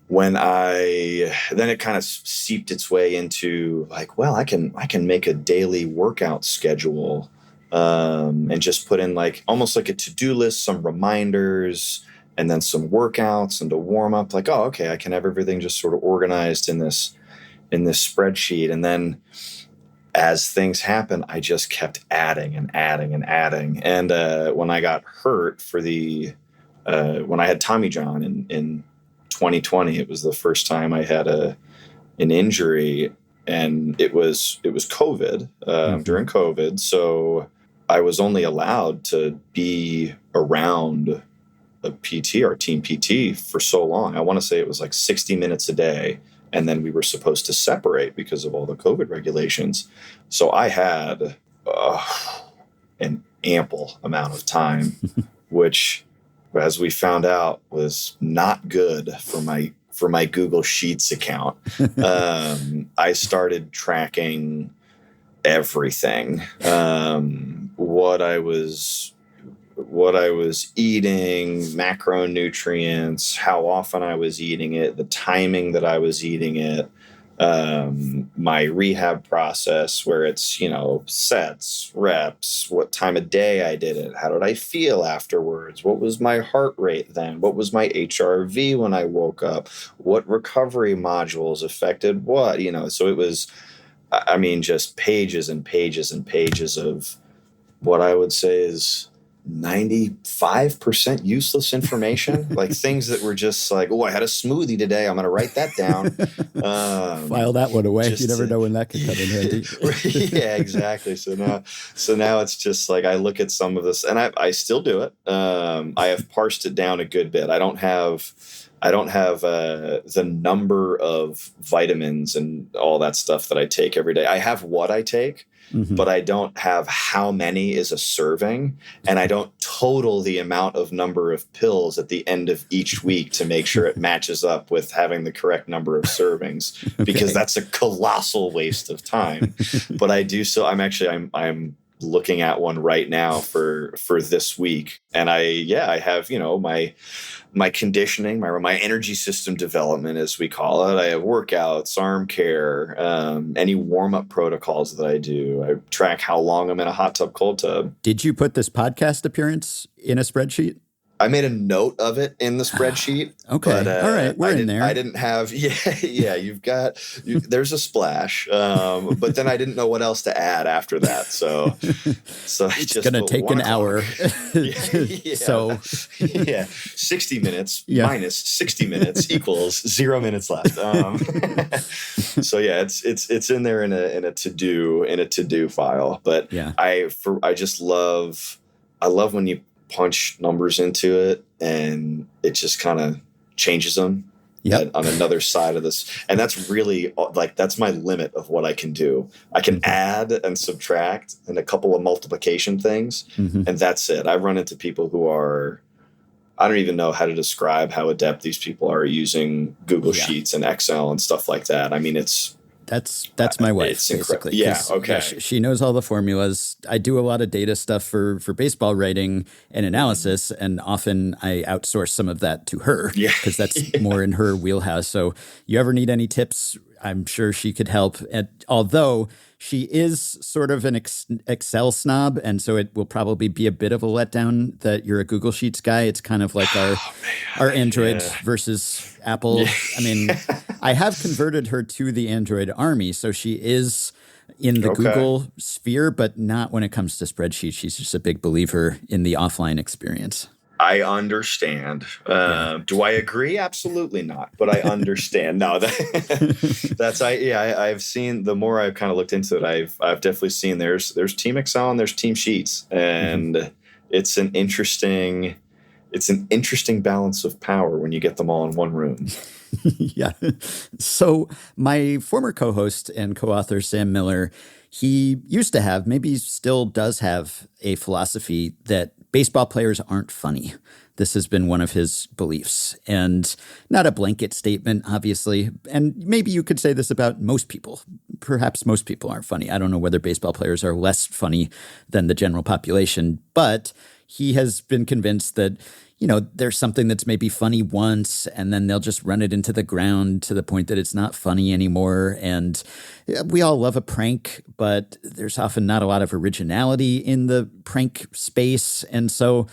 then it kind of seeped its way into like, well, I can make a daily workout schedule and just put in like almost like a to-do list, some reminders, and then some workouts and a warm up. Like, oh, okay, I can have everything just sort of organized in this spreadsheet. And then as things happen, I just kept adding and adding and adding. And when I got hurt when I had Tommy John in 2020, it was the first time I had an injury, and it was COVID during COVID. So I was only allowed to be around a PT, our team PT, for so long. I want to say it was like 60 minutes a day. And then we were supposed to separate because of all the COVID regulations. So I had an ample amount of time, which, as we found out, was not good for my Google Sheets account. I started tracking everything. What I was what I was eating, macronutrients, how often I was eating it, the timing that I was eating it, my rehab process where it's, sets, reps, what time of day I did it, how did I feel afterwards, what was my heart rate then, what was my HRV when I woke up, what recovery modules affected what, so it was, just pages and pages and pages of what I would say is 95% useless information, like things that were just like, oh, I had a smoothie today, I'm going to write that down. File that one away. You never know when that could come in handy. Yeah, exactly. So now it's just like I look at some of this, and I still do it. I have parsed it down a good bit. I don't have the number of vitamins and all that stuff that I take every day. I have what I take. Mm-hmm. But I don't have how many is a serving, and I don't total the amount of number of pills at the end of each week to make sure it matches up with having the correct number of servings, because that's a colossal waste of time. But I do so. I'm looking at one right now for this week, and I have my conditioning, my energy system development, as we call it. I have workouts, arm care, any warm-up protocols that I do. I track how long I'm in a hot tub, cold tub. Did you put this podcast appearance in a spreadsheet? I made a note of it in the spreadsheet. Okay. But, all right. We're in there. I didn't have, there's a splash. But then I didn't know what else to add after that. So it's going to take an hour. So 60 minutes minus 60 minutes equals 0 minutes left. So it's in there in a to-do file. But I love when you punch numbers into it and it just kind of changes them on another side of this. And that's really that's my limit of what I can do. I can add and subtract and a couple of multiplication things, and that's it. I run into people who I don't even know how to describe how adept these people are using Google Sheets and Excel and stuff like that. That's my wife, basically. Yeah, okay. She knows all the formulas. I do a lot of data stuff for baseball writing and analysis, and often I outsource some of that to her because that's more in her wheelhouse. So you ever need any tips, I'm sure she could help. And although she is sort of an Excel snob, and so it will probably be a bit of a letdown that you're a Google Sheets guy. It's kind of like our Android versus Apple. Yeah. I have converted her to the Android army, so she is in the Google sphere, but not when it comes to spreadsheets. She's just a big believer in the offline experience. I understand. Do I agree? Absolutely not. But I understand. No, I've seen, the more I've kind of looked into it, I've definitely seen there's Team Excel and there's Team Sheets, and it's an interesting balance of power when you get them all in one room. Yeah. So my former co-host and co-author, Sam Miller, he used to have, maybe still does have, a philosophy that baseball players aren't funny. This has been one of his beliefs, and not a blanket statement, obviously. And maybe you could say this about most people. Perhaps most people aren't funny. I don't know whether baseball players are less funny than the general population, but he has been convinced that, there's something that's maybe funny once, and then they'll just run it into the ground to the point that it's not funny anymore. And we all love a prank, but there's often not a lot of originality in the prank space. And so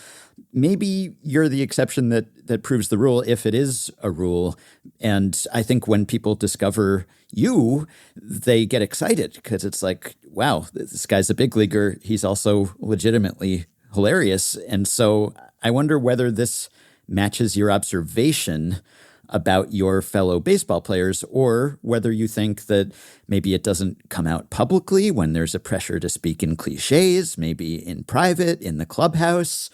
maybe you're the exception that proves the rule, if it is a rule. And I think when people discover you, they get excited because it's like, wow, this guy's a big leaguer. He's also legitimately hilarious. And so I wonder whether this matches your observation about your fellow baseball players, or whether you think that maybe it doesn't come out publicly when there's a pressure to speak in cliches, maybe in private, in the clubhouse.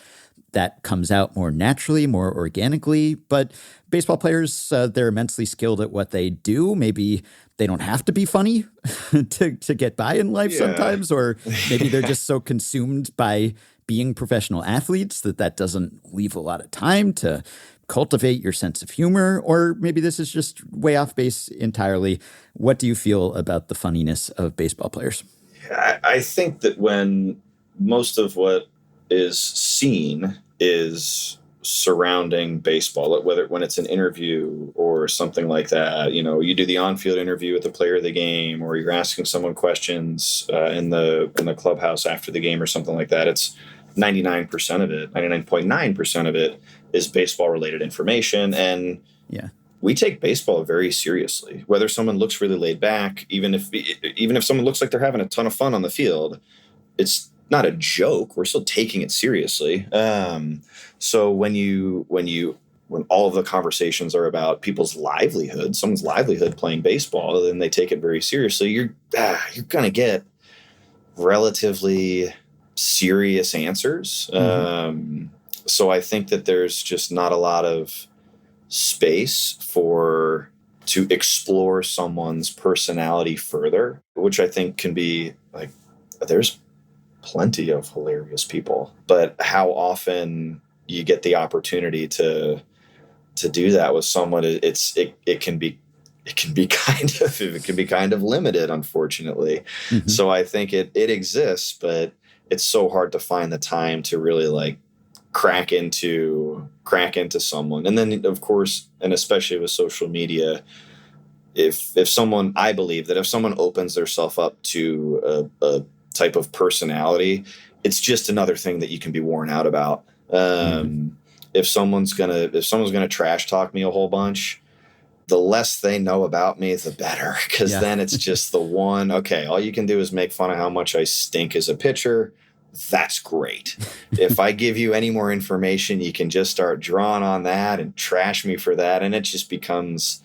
That comes out more naturally, more organically. But baseball players, they're immensely skilled at what they do. Maybe they don't have to be funny to get by in life sometimes, or maybe they're just so consumed by being professional athletes that doesn't leave a lot of time to cultivate your sense of humor. Or maybe this is just way off base entirely. What do you feel about the funniness of baseball players? I think that when most of what is seen is surrounding baseball, whether when it's an interview or something like that. You do the on-field interview with the player of the game, or you're asking someone questions in the clubhouse after the game or something like that. It's 99% of it, 99.9% of it is baseball related information. And we take baseball very seriously, whether someone looks really laid back, even if someone looks like they're having a ton of fun on the field, it's not a joke. We're still taking it seriously. So when all of the conversations are about people's livelihood, someone's livelihood playing baseball, then they take it very seriously. You're going to get relatively serious answers. So I think that there's just not a lot of space to explore someone's personality further, which I think can be like, there's plenty of hilarious people, but how often you get the opportunity to do that with someone, it can be kind of limited, unfortunately. So I think it exists, but it's so hard to find the time to really like crack into someone. And then of course, and especially with social media, I believe that if someone opens themselves up to a type of personality, it's just another thing that you can be worn out about. If someone's gonna trash talk me a whole bunch, the less they know about me, the better. Because then it's just the one, okay, all you can do is make fun of how much I stink as a pitcher. That's great. If I give you any more information, you can just start drawing on that and trash me for that. And it just becomes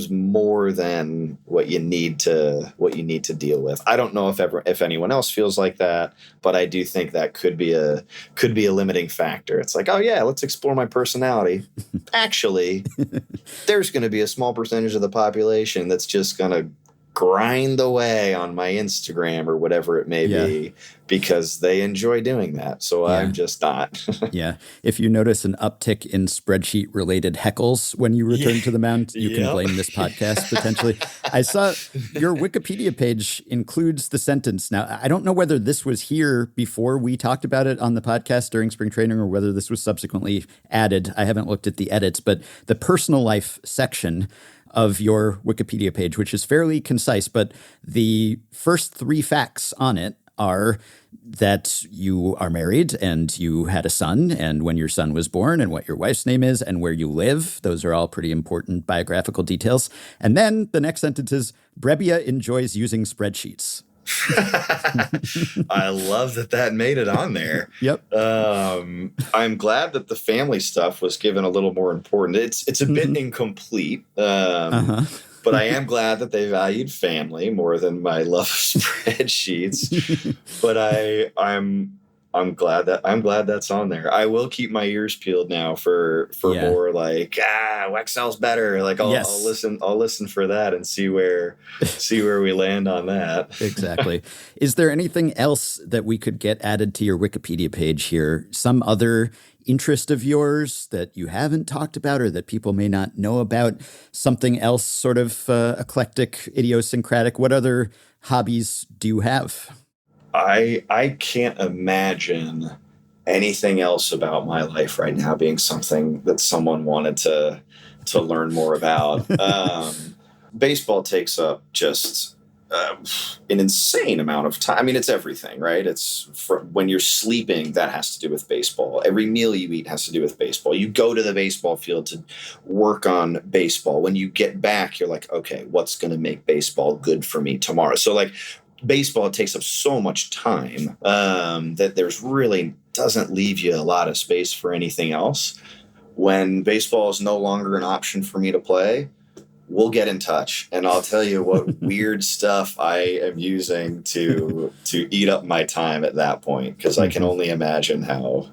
more than what you need to deal with. I don't know if anyone else feels like that, but I do think that could be a limiting factor. It's like, oh yeah, let's explore my personality. Actually, there's going to be a small percentage of the population that's just going to grind away on my Instagram or whatever it may be, because they enjoy doing that. So I'm just not. If you notice an uptick in spreadsheet related heckles when you return to the mound, you can blame this podcast potentially. I saw your Wikipedia page includes the sentence. Now, I don't know whether this was here before we talked about it on the podcast during spring training or whether this was subsequently added. I haven't looked at the edits, but the personal life section of your Wikipedia page, which is fairly concise, but the first 3 facts on it are that you are married and you had a son and when your son was born and what your wife's name is and where you live. Those are all pretty important biographical details. And then the next sentence is, Brebbia enjoys using spreadsheets. I love that made it on there. Yep. I'm glad that the family stuff was given a little more important. It's a bit incomplete. But I am glad that they valued family more than my love of spreadsheets. But I'm glad that's on there. I will keep my ears peeled now for more like Excel's better. Like I'll listen for that and see where we land on that. Exactly. Is there anything else that we could get added to your Wikipedia page here? Some other interest of yours that you haven't talked about or that people may not know about? Something else sort of eclectic, idiosyncratic? What other hobbies do you have? I can't imagine anything else about my life right now being something that someone wanted to learn more about. Baseball takes up just an insane amount of time. I mean, it's everything, right? When you're sleeping, that has to do with baseball. Every meal you eat has to do with baseball. You go to the baseball field to work on baseball. When you get back, you're like, okay, what's going to make baseball good for me tomorrow? So like, baseball takes up so much time that there's really doesn't leave you a lot of space for anything else. When baseball is no longer an option for me to play, we'll get in touch and I'll tell you what weird stuff I am using to eat up my time at that point, because I can only imagine how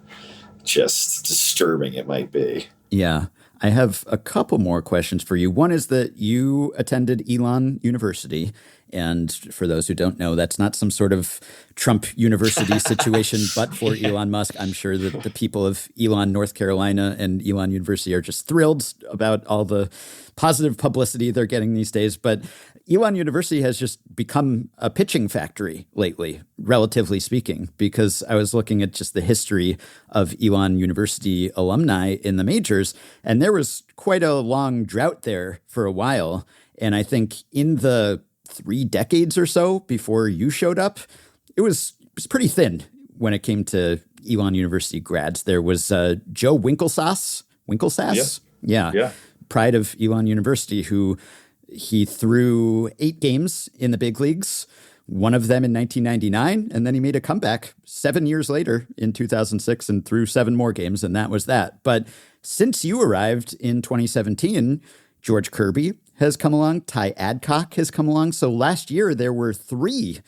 just disturbing it might be. Yeah. I have a couple more questions for you. One is that you attended Elon University, And for those who don't know, that's not some sort of Trump University situation, but for Elon Musk. I'm sure that the people of Elon, North Carolina and Elon University are just thrilled about all the positive publicity they're getting these days. But Elon University has just become a pitching factory lately, relatively speaking, because I was looking at just the history of Elon University alumni in the majors, and there was quite a long drought there for a while. And I think in the 3 decades or so before you showed up, it was pretty thin when it came to Elon University grads. There was Joe Winklesass. Yeah. Pride of Elon University, who he threw 8 games in the big leagues, one of them in 1999, and then he made a comeback 7 years later in 2006 and threw 7 more games, and that was that. But since you arrived in 2017, George Kirby has come along, Ty Adcock has come along. So last year there were 3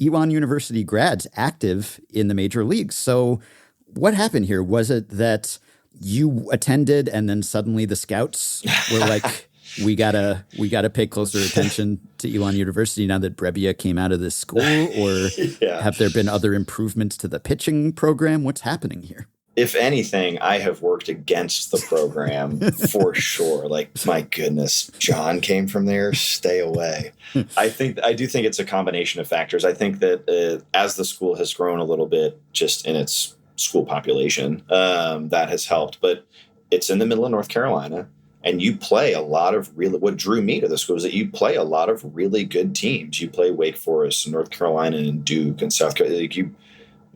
Elon University grads active in the major leagues. So what happened here? Was it that you attended and then suddenly the scouts were like, we gotta pay closer attention to Elon University now that Brebbia came out of this school? Or have there been other improvements to the pitching program? What's happening here? If anything, I have worked against the program for sure. Like, my goodness, John came from there. Stay away. I do think it's a combination of factors. I think that as the school has grown a little bit just in its school population, that has helped. But it's in the middle of North Carolina, and you play a lot of what drew me to the school is that you play a lot of really good teams. You play Wake Forest, North Carolina, and Duke, and South Carolina.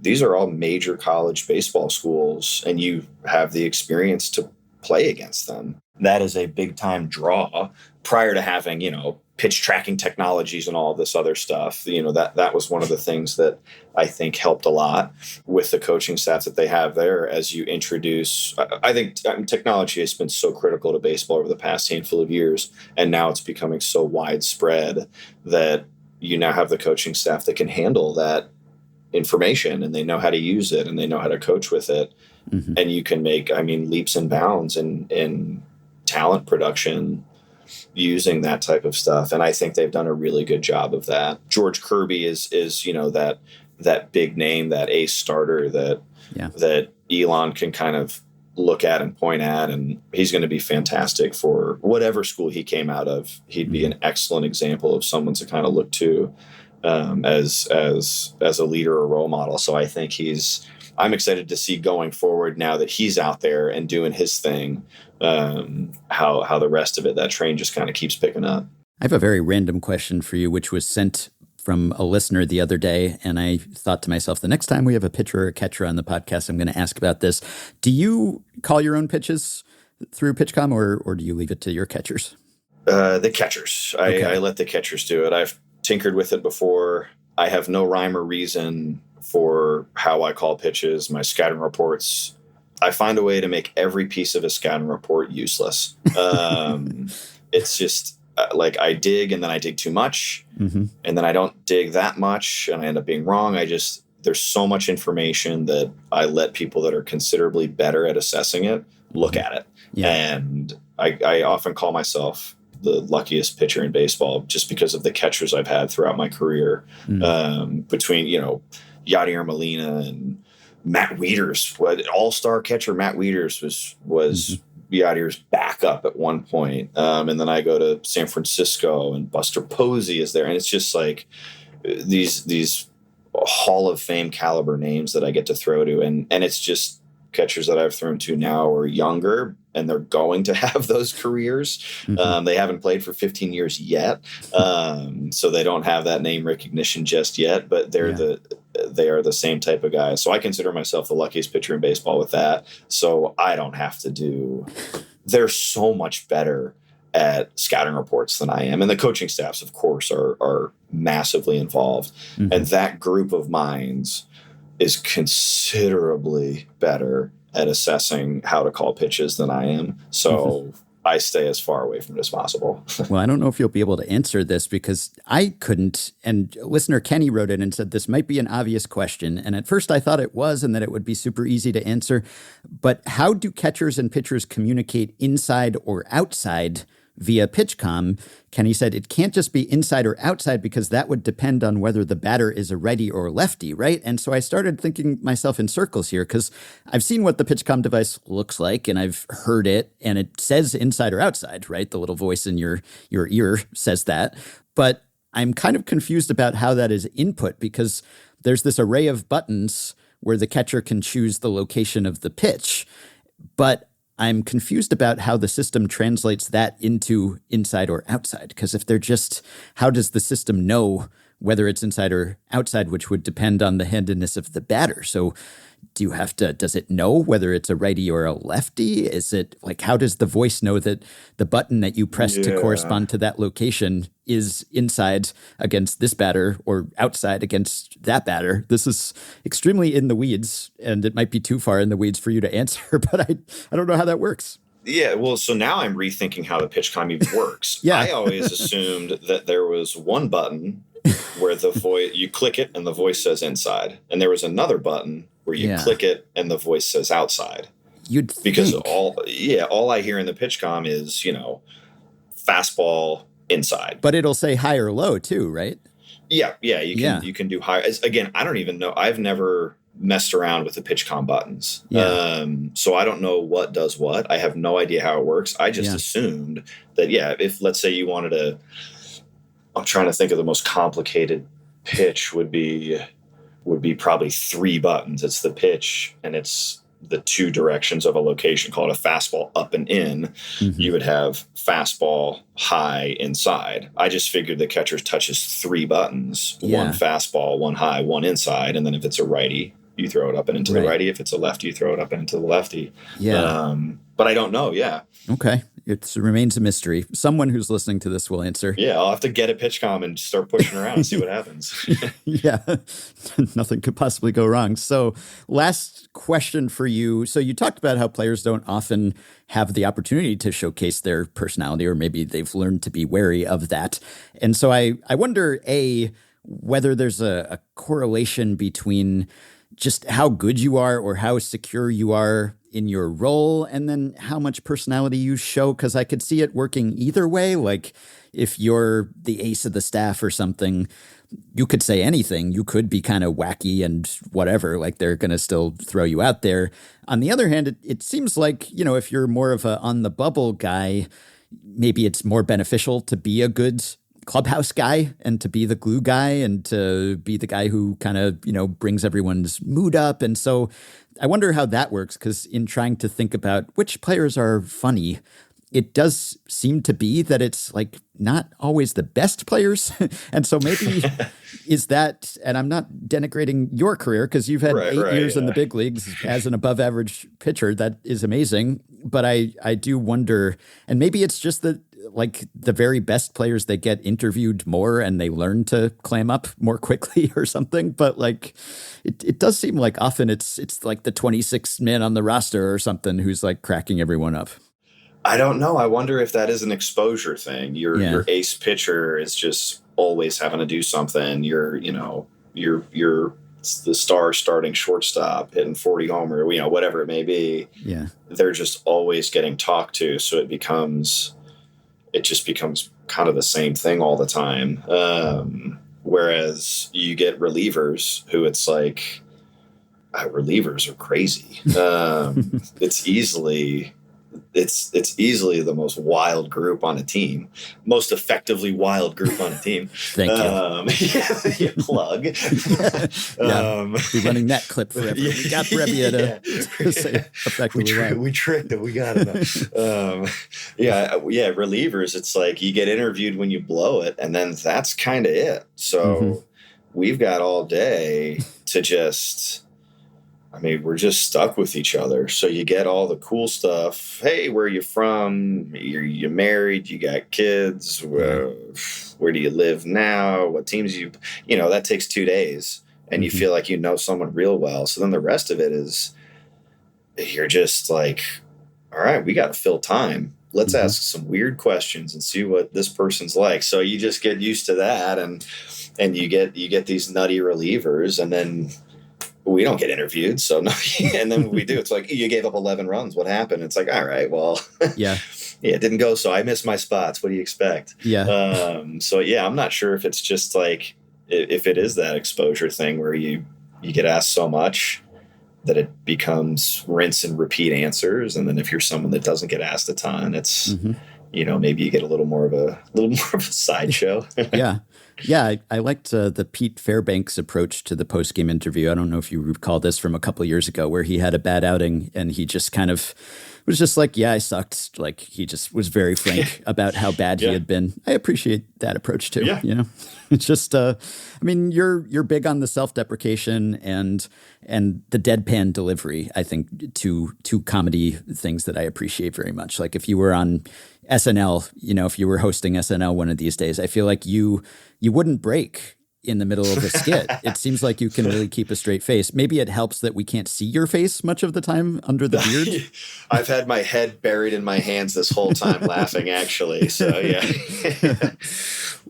These are all major college baseball schools, and you have the experience to play against them. That is a big time draw prior to having, pitch tracking technologies and all this other stuff. That was one of the things that I think helped a lot with the coaching staff that they have there as you introduce. I think technology has been so critical to baseball over the past handful of years, and now it's becoming so widespread that you now have the coaching staff that can handle that information, and they know how to use it, and they know how to coach with it. Mm-hmm. And you can make, leaps and bounds in talent production using that type of stuff. And I think they've done a really good job of that. George Kirby is that big name, that ace starter that Elon can kind of look at and point at, and he's going to be fantastic for whatever school he came out of. He'd be an excellent example of someone to kind of look to as a leader or role model. So I think I'm excited to see going forward now that he's out there and doing his thing, how the rest of it, that train just kind of keeps picking up. I have a very random question for you, which was sent from a listener the other day. And I thought to myself, the next time we have a pitcher or a catcher on the podcast, I'm going to ask about this. Do you call your own pitches through PitchCom, or do you leave it to your catchers? The catchers. Okay. I let the catchers do it. I've tinkered with it before. I have no rhyme or reason for how I call pitches. My scouting reports, I find a way to make every piece of a scouting report useless. It's just like I dig, and then I dig too much, mm-hmm. and then I don't dig that much, and I end up being wrong. There's so much information that I let people that are considerably better at assessing it look at it. Yeah. And I often call myself the luckiest pitcher in baseball just because of the catchers I've had throughout my career, between, Yadier Molina and Matt Wieters. All-star catcher Matt Wieters was mm-hmm. Yadier's backup at one point. And then I go to San Francisco, and Buster Posey is there. And it's just like these Hall of Fame caliber names that I get to throw to. And it's just catchers that I've thrown to now are younger, and they're going to have those careers. Mm-hmm. They haven't played for 15 years yet. So they don't have that name recognition just yet, but they are the same type of guys. So I consider myself the luckiest pitcher in baseball with that. So I don't have to they're so much better at scouting reports than I am. And the coaching staffs, of course, are massively involved. Mm-hmm. And that group of minds is considerably better at assessing how to call pitches than I am. So I stay as far away from it as possible. Well, I don't know if you'll be able to answer this because I couldn't. And listener Kenny wrote in and said, this might be an obvious question. And at first I thought it was, and that it would be super easy to answer. But how do catchers and pitchers communicate inside or outside via PitchCom. Kenny said it can't just be inside or outside because that would depend on whether the batter is a righty or lefty, right? And so I started thinking myself in circles here because I've seen what the PitchCom device looks like and I've heard it and it says inside or outside, right? The little voice in your ear says that. But I'm kind of confused about how that is input because there's this array of buttons where the catcher can choose the location of the pitch. But I'm confused about how the system translates that into inside or outside. Because if they're just, how does the system know whether it's inside or outside, which would depend on the handedness of the batter? So does it know whether it's a righty or a lefty? Is it like, how does the voice know that the button that you press to correspond to that location is inside against this batter or outside against that batter? This is extremely in the weeds, and it might be too far in the weeds for you to answer, but I don't know how that works. Yeah, well, so now I'm rethinking how the PitchCom even works. Yeah. I always assumed that there was one button where the voice, you click it and the voice says inside, and there was another button where you click it and the voice says outside. Because all I hear in the PitchCom is, fastball inside. But it'll say high or low too, right? Yeah, you can do high. Again, I don't even know. I've never messed around with the PitchCom buttons. Yeah. So I don't know what does what. I have no idea how it works. I just assumed that, if let's say you wanted to, I'm trying to think of the most complicated pitch would be probably 3 buttons. It's the pitch and it's the 2 directions of a location, called a fastball up and in. Mm-hmm. You would have fastball high inside. I just figured the catcher touches 3 buttons, 1 fastball, 1 high, 1 inside. And then if it's a righty, you throw it up and into the righty. If it's a lefty, you throw it up and into the lefty. Yeah. But I don't know. Yeah. Okay. It remains a mystery. Someone who's listening to this will answer. Yeah, I'll have to get a PitchCom and start pushing around and see what happens. Yeah, nothing could possibly go wrong. So last question for you. So you talked about how players don't often have the opportunity to showcase their personality, or maybe they've learned to be wary of that. And so I wonder, whether there's a correlation between just how good you are or how secure you are in your role, and then how much personality you show, because I could see it working either way. Like if you're the ace of the staff or something, you could say anything. You could be kind of wacky and whatever, like they're going to still throw you out there. On the other hand, it seems like, if you're more of a on the bubble guy, maybe it's more beneficial to be a good clubhouse guy and to be the glue guy and to be the guy who kind of, brings everyone's mood up. And so I wonder how that works, because in trying to think about which players are funny, it does seem to be that it's like not always the best players. And so maybe is that, and I'm not denigrating your career because you've had 8 years in the big leagues as an above average pitcher. That is amazing. But I do wonder, and maybe it's just that like the very best players, they get interviewed more and they learn to clam up more quickly or something. But like, it does seem like often it's like the 26th man on the roster or something who's like cracking everyone up. I don't know. I wonder if that is an exposure thing. Your ace pitcher is just always having to do something. You're the star starting shortstop hitting 40 homer, whatever it may be. Yeah. They're just always getting talked to. So it just becomes kind of the same thing all the time. Whereas you get relievers who it's like, relievers are crazy. It's easily the most wild group on a team, most effectively wild group on a team. Thank you. You plug. Be running that clip forever. We got Brebbia to say effectively. We tricked it. We got it. Relievers. It's like you get interviewed when you blow it, and then that's kind of it. So we've got all day to just. We're just stuck with each other. So you get all the cool stuff. Hey, where are you from? You married? You got kids? Where do you live now? What teams that takes 2 days. And you feel like you know someone real well. So then the rest of it is you're just like, all right, we got to fill time. Let's ask some weird questions and see what this person's like. So you just get used to that. And you get these nutty relievers. And then we don't get interviewed. So no, and then we do. It's like, you gave up 11 runs. What happened? It's like, all right, well, yeah, it didn't go. So I missed my spots. What do you expect? Yeah. So yeah, I'm not sure if it's just like, if it is that exposure thing where you get asked so much that it becomes rinse and repeat answers. And then if you're someone that doesn't get asked a ton, it's, maybe you get a little more of a sideshow. Yeah. Yeah, I liked the Pete Fairbanks approach to the post-game interview. I don't know if you recall this from a couple of years ago, where he had a bad outing and he just kind of was just like, yeah, I sucked. Like, he just was very frank about how bad he had been. I appreciate that approach too. Yeah. You know, it's just, I mean, you're big on the self-deprecation and the deadpan delivery. I think two comedy things that I appreciate very much. Like, if you were on SNL, if you were hosting SNL one of these days, I feel like you wouldn't break in the middle of a skit. It seems like you can really keep a straight face. Maybe it helps that we can't see your face much of the time under the beard. I've had my head buried in my hands this whole time laughing, actually. So yeah.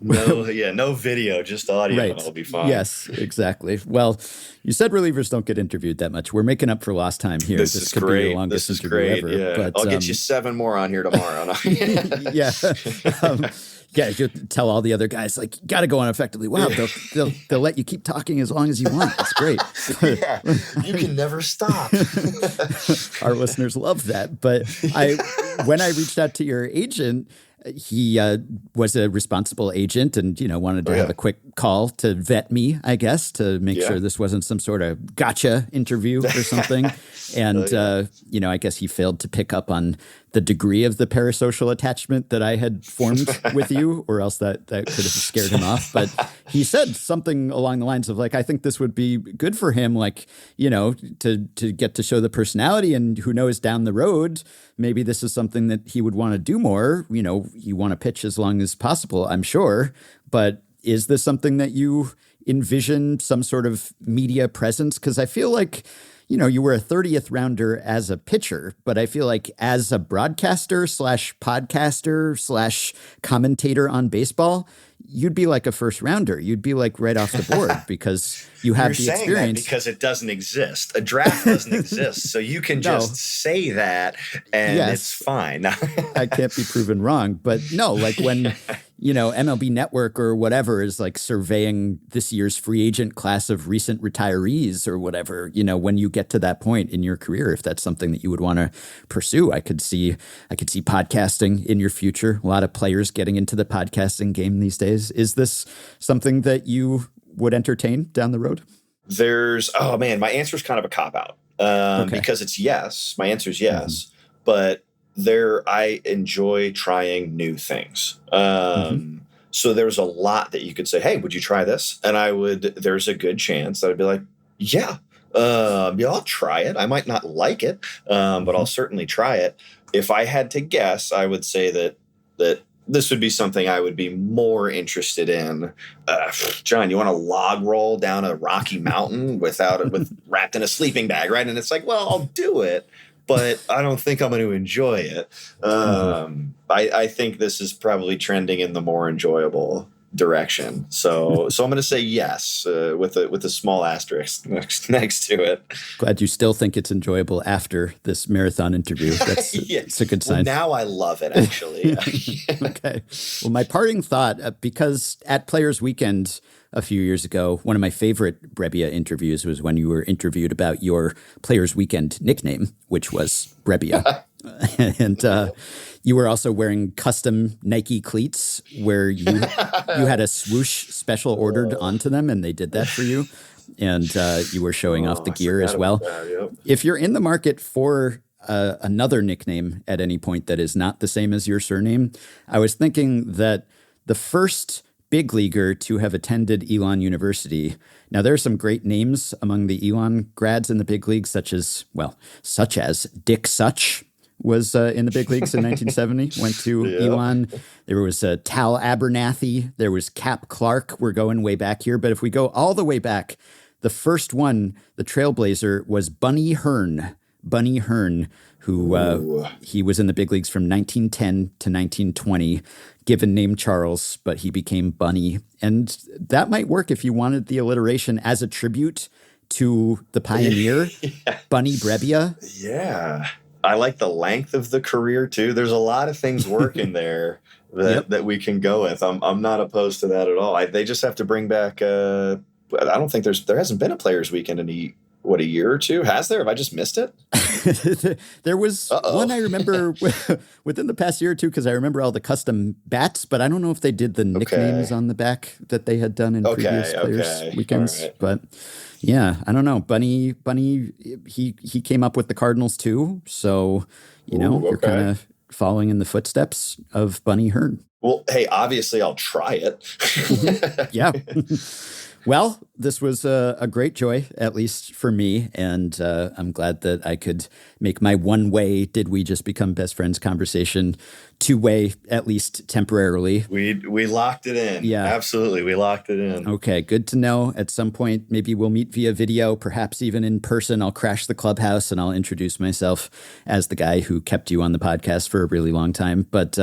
No video, just audio, right. And I'll be fine. Yes, exactly. Well, you said relievers don't get interviewed that much. We're making up for lost time here. This could great. be the longest this is interview great. ever. Yeah. But, I'll get you 7 more on here tomorrow. Yeah. Yeah, you tell all the other guys, like, you got to go on effectively. Wow, they'll let you keep talking as long as you want. That's great. Yeah, you can never stop. Our listeners love that. But when I reached out to your agent, he was a responsible agent and, wanted to have a quick call to vet me, I guess, to make sure this wasn't some sort of gotcha interview or something. And, I guess he failed to pick up on the degree of the parasocial attachment that I had formed with you, or else that could have scared him off. But he said something along the lines of, like, I think this would be good for him, like, to get to show the personality, and who knows, down the road, maybe this is something that he would want to do more. You want to pitch as long as possible, I'm sure. But is this something that you envision, some sort of media presence? Because I feel like, you were a 30th rounder as a pitcher, but I feel like as a broadcaster / podcaster / commentator on baseball, you'd be like a first rounder. You'd be like right off the board because you have the experience. You're saying that because it doesn't exist. A draft doesn't exist. So you can just say that and it's fine. I can't be proven wrong. But no, like when, MLB Network or whatever is like surveying this year's free agent class of recent retirees or whatever, when you get to that point in your career, if that's something that you would want to pursue, I could see podcasting in your future. A lot of players getting into the podcasting game these days. Is this something that you would entertain down the road? My answer is kind of a cop-out because it's yes. My answer is yes. But I enjoy trying new things. So there's a lot that you could say, hey, would you try this? And there's a good chance that I'd be like, yeah, I'll try it. I might not like it, but I'll certainly try it. If I had to guess, I would say that this would be something I would be more interested in. John, you want to log roll down a rocky mountain with wrapped in a sleeping bag, right? And it's like, well, I'll do it, but I don't think I'm going to enjoy it. I think this is probably trending in the more enjoyable direction. So I'm going to say yes with a small asterisk next to it. Glad you still think it's enjoyable after this marathon interview. That's it's a good sign. Well, now I love it, actually. Okay. Well, my parting thought, because at Players Weekend a few years ago, one of my favorite Brebbia interviews was when you were interviewed about your Players Weekend nickname, which was Brebbia. And you were also wearing custom Nike cleats where you had a swoosh special ordered onto them, and they did that for you. And you were showing off the gear as well. If you're in the market for another nickname at any point that is not the same as your surname, I was thinking that the first big leaguer to have attended Elon University. Now, there are some great names among the Elon grads in the big leagues, such as Dick Such was in the big leagues in 1970, went to Elon. There was Tal Abernathy. There was Cap Clark. We're going way back here. But if we go all the way back, the first one, the trailblazer, was Bunny Hearn. Bunny Hearn, who he was in the big leagues from 1910 to 1920, given name Charles, but he became Bunny. And that might work if you wanted the alliteration as a tribute to the pioneer, Bunny Brebbia. Yeah. I like the length of the career too. There's a lot of things working there that we can go with. I'm not opposed to that at all. They just have to bring back. I don't think there hasn't been a Players Weekend in a year or two. Has there? Have I just missed it? There was one I remember within the past year or two, because I remember all the custom bats, but I don't know if they did the nicknames on the back that they had done in previous Players Weekends. Right. But yeah, I don't know. Bunny, he came up with the Cardinals too, so you're kind of following in the footsteps of Bunny Hearn. Well, hey, obviously I'll try it. Yeah. Well, this was a great joy, at least for me, and I'm glad that I could make my one-way did we just become best friends conversation two-way, at least temporarily. We locked it in. Yeah. Absolutely. We locked it in. Okay, good to know. At some point, maybe we'll meet via video, perhaps even in person. I'll crash the clubhouse and I'll introduce myself as the guy who kept you on the podcast for a really long time. But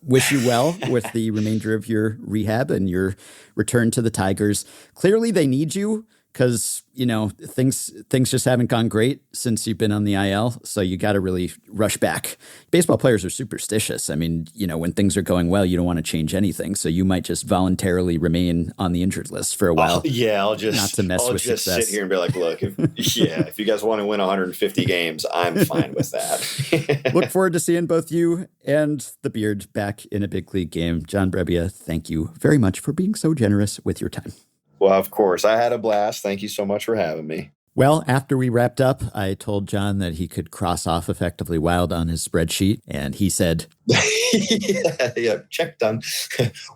wish you well with the remainder of your rehab and your return to the Tigers. Clearly, they need you because, things just haven't gone great since you've been on the IL. So you got to really rush back. Baseball players are superstitious. I mean, when things are going well, you don't want to change anything. So you might just voluntarily remain on the injured list for a while. I'll just not to mess with success. Sit here and be like, look, if you guys want to win 150 games, I'm fine with that. Look forward to seeing both you and the Beard back in a big league game. John Brebbia, thank you very much for being so generous with your time. Well, of course. I had a blast. Thank you so much for having me. Well, after we wrapped up, I told John that he could cross off Effectively Wild on his spreadsheet, and he said, yeah, check done.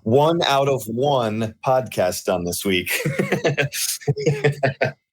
1 out of 1 podcast done this week.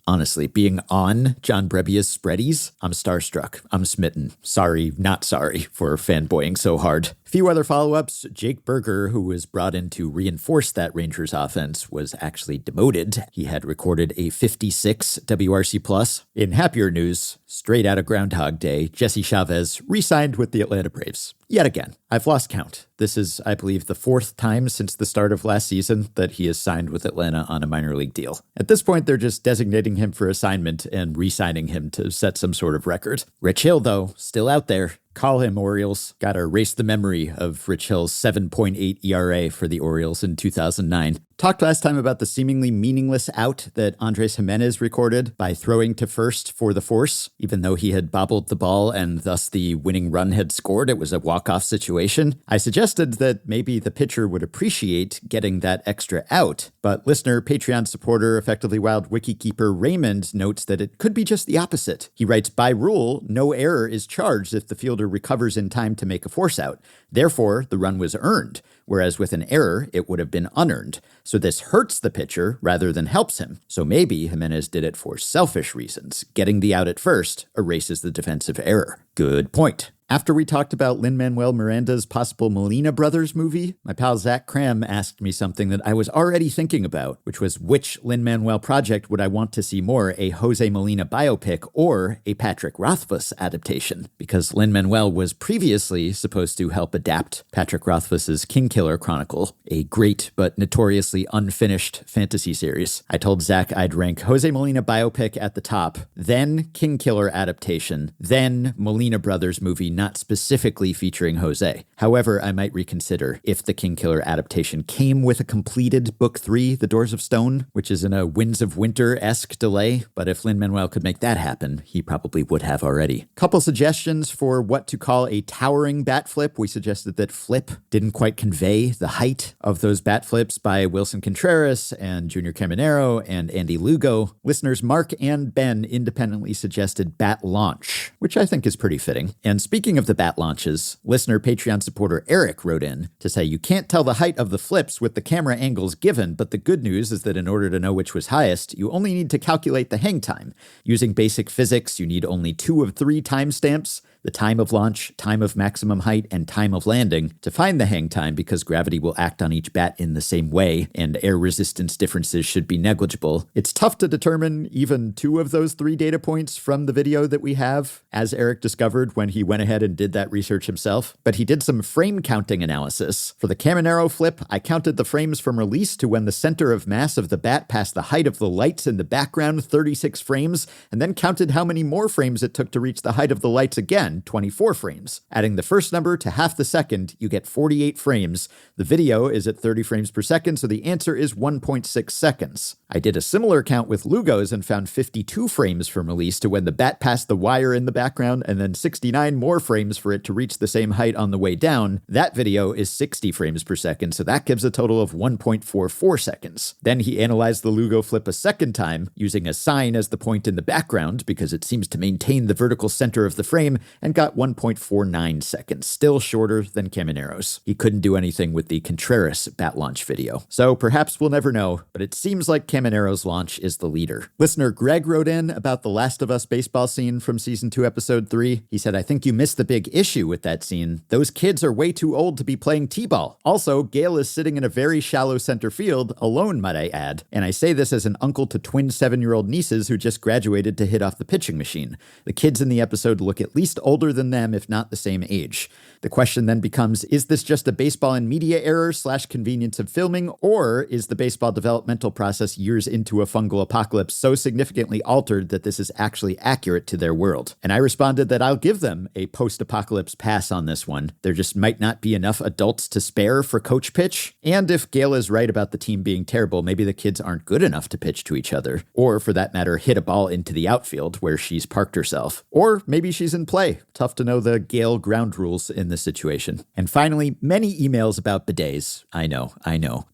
Honestly, being on John Brebbia's spreadies, I'm starstruck. I'm smitten. Sorry, not sorry for fanboying so hard. A few other follow-ups. Jake Berger, who was brought in to reinforce that Rangers offense, was actually demoted. He had recorded a 56 WRC+. In happier news, straight out of Groundhog Day, Jesse Chavez re-signed with the Atlanta Braves. Yet again. I've lost count. This is, I believe, the 4th time since the start of last season that he has signed with Atlanta on a minor league deal. At this point, they're just designating him for assignment and re-signing him to set some sort of record. Rich Hill, though, still out there. Call him, Orioles. Gotta erase the memory of Rich Hill's 7.8 ERA for the Orioles in 2009. Talked last time about the seemingly meaningless out that Andres Jimenez recorded by throwing to first for the force. Even though he had bobbled the ball and thus the winning run had scored, it was a walk-off situation. I suggested that maybe the pitcher would appreciate getting that extra out, but listener, Patreon supporter, Effectively Wild Wikikeeper Raymond notes that it could be just the opposite. He writes, by rule, no error is charged if the fielder recovers in time to make a force out. Therefore, the run was earned, whereas with an error, it would have been unearned. So this hurts the pitcher rather than helps him. So maybe Jimenez did it for selfish reasons. Getting the out at first erases the defensive error. Good point. After we talked about Lin-Manuel Miranda's possible Molina Brothers movie, my pal Zach Cram asked me something that I was already thinking about, which was which Lin-Manuel project would I want to see more, a Jose Molina biopic or a Patrick Rothfuss adaptation? Because Lin-Manuel was previously supposed to help adapt Patrick Rothfuss's Kingkiller Chronicle, a great but notoriously unfinished fantasy series. I told Zach I'd rank Jose Molina biopic at the top, then Kingkiller adaptation, then Molina Brothers movie not specifically featuring Jose. However, I might reconsider if the Kingkiller adaptation came with a completed Book 3, The Doors of Stone, which is in a Winds of Winter-esque delay, but if Lin-Manuel could make that happen, he probably would have already. Couple suggestions for what to call a towering bat flip. We suggested that flip didn't quite convey the height of those bat flips by Wilson Contreras and Junior Caminero and Andy Lugo. Listeners Mark and Ben independently suggested bat launch, which I think is pretty fitting. And speaking of the bat launches, listener Patreon supporter Eric wrote in to say you can't tell the height of the flips with the camera angles given, but the good news is that in order to know which was highest, you only need to calculate the hang time. Using basic physics, you need only 2 of 3 timestamps. the time of launch, time of maximum height, and time of landing to find the hang time because gravity will act on each bat in the same way, and air resistance differences should be negligible. It's tough to determine even 2 of those 3 data points from the video that we have, as Eric discovered when he went ahead and did that research himself. But he did some frame counting analysis. For the Caminero flip, I counted the frames from release to when the center of mass of the bat passed the height of the lights in the background, 36 frames, and then counted how many more frames it took to reach the height of the lights again, 24 frames. Adding the first number to half the second, you get 48 frames. The video is at 30 frames per second, so the answer is 1.6 seconds. I did a similar count with Lugos and found 52 frames from release to when the bat passed the wire in the background, and then 69 more frames for it to reach the same height on the way down. That video is 60 frames per second, so that gives a total of 1.44 seconds. Then he analyzed the Lugo flip a second time, using a sign as the point in the background because it seems to maintain the vertical center of the frame, and got 1.49 seconds, still shorter than Caminero's. He couldn't do anything with the Contreras bat launch video. So perhaps we'll never know, but it seems like Caminero's launch is the leader. Listener Greg wrote in about the Last of Us baseball scene from season 2, episode 3. He said, I think you missed the big issue with that scene. Those kids are way too old to be playing t-ball. Also, Gale is sitting in a very shallow center field, alone, might I add. And I say this as an uncle to twin 7-year-old nieces who just graduated to hit off the pitching machine. The kids in the episode look at least older than them, if not the same age. The question then becomes, is this just a baseball and media error / convenience of filming, or is the baseball developmental process years into a fungal apocalypse so significantly altered that this is actually accurate to their world? And I responded that I'll give them a post-apocalypse pass on this one. There just might not be enough adults to spare for coach pitch. And if Gail is right about the team being terrible, maybe the kids aren't good enough to pitch to each other. Or, for that matter, hit a ball into the outfield where she's parked herself. Or maybe she's in play. Tough to know the Gail ground rules in this situation. And finally, many emails about bidets. I know.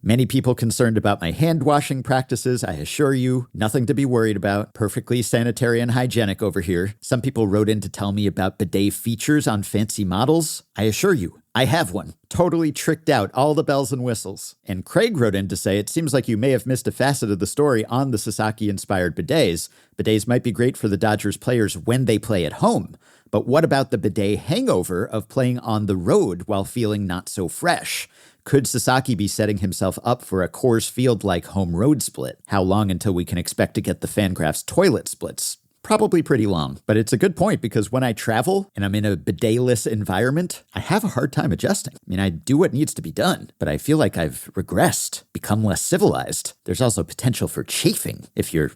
Many people concerned about my hand washing practices. I assure you, nothing to be worried about. Perfectly sanitary and hygienic over here. Some people wrote in to tell me about bidet features on fancy models. I assure you, I have one. Totally tricked out all the bells and whistles. And Craig wrote in to say, it seems like you may have missed a facet of the story on the Sasaki-inspired bidets. Bidets might be great for the Dodgers players when they play at home. But what about the bidet hangover of playing on the road while feeling not so fresh? Could Sasaki be setting himself up for a Coors Field-like home road split? How long until we can expect to get the FanGraphs toilet splits? Probably pretty long, but it's a good point because when I travel and I'm in a bidet-less environment, I have a hard time adjusting. I mean, I do what needs to be done, but I feel like I've regressed, become less civilized. There's also potential for chafing if you're,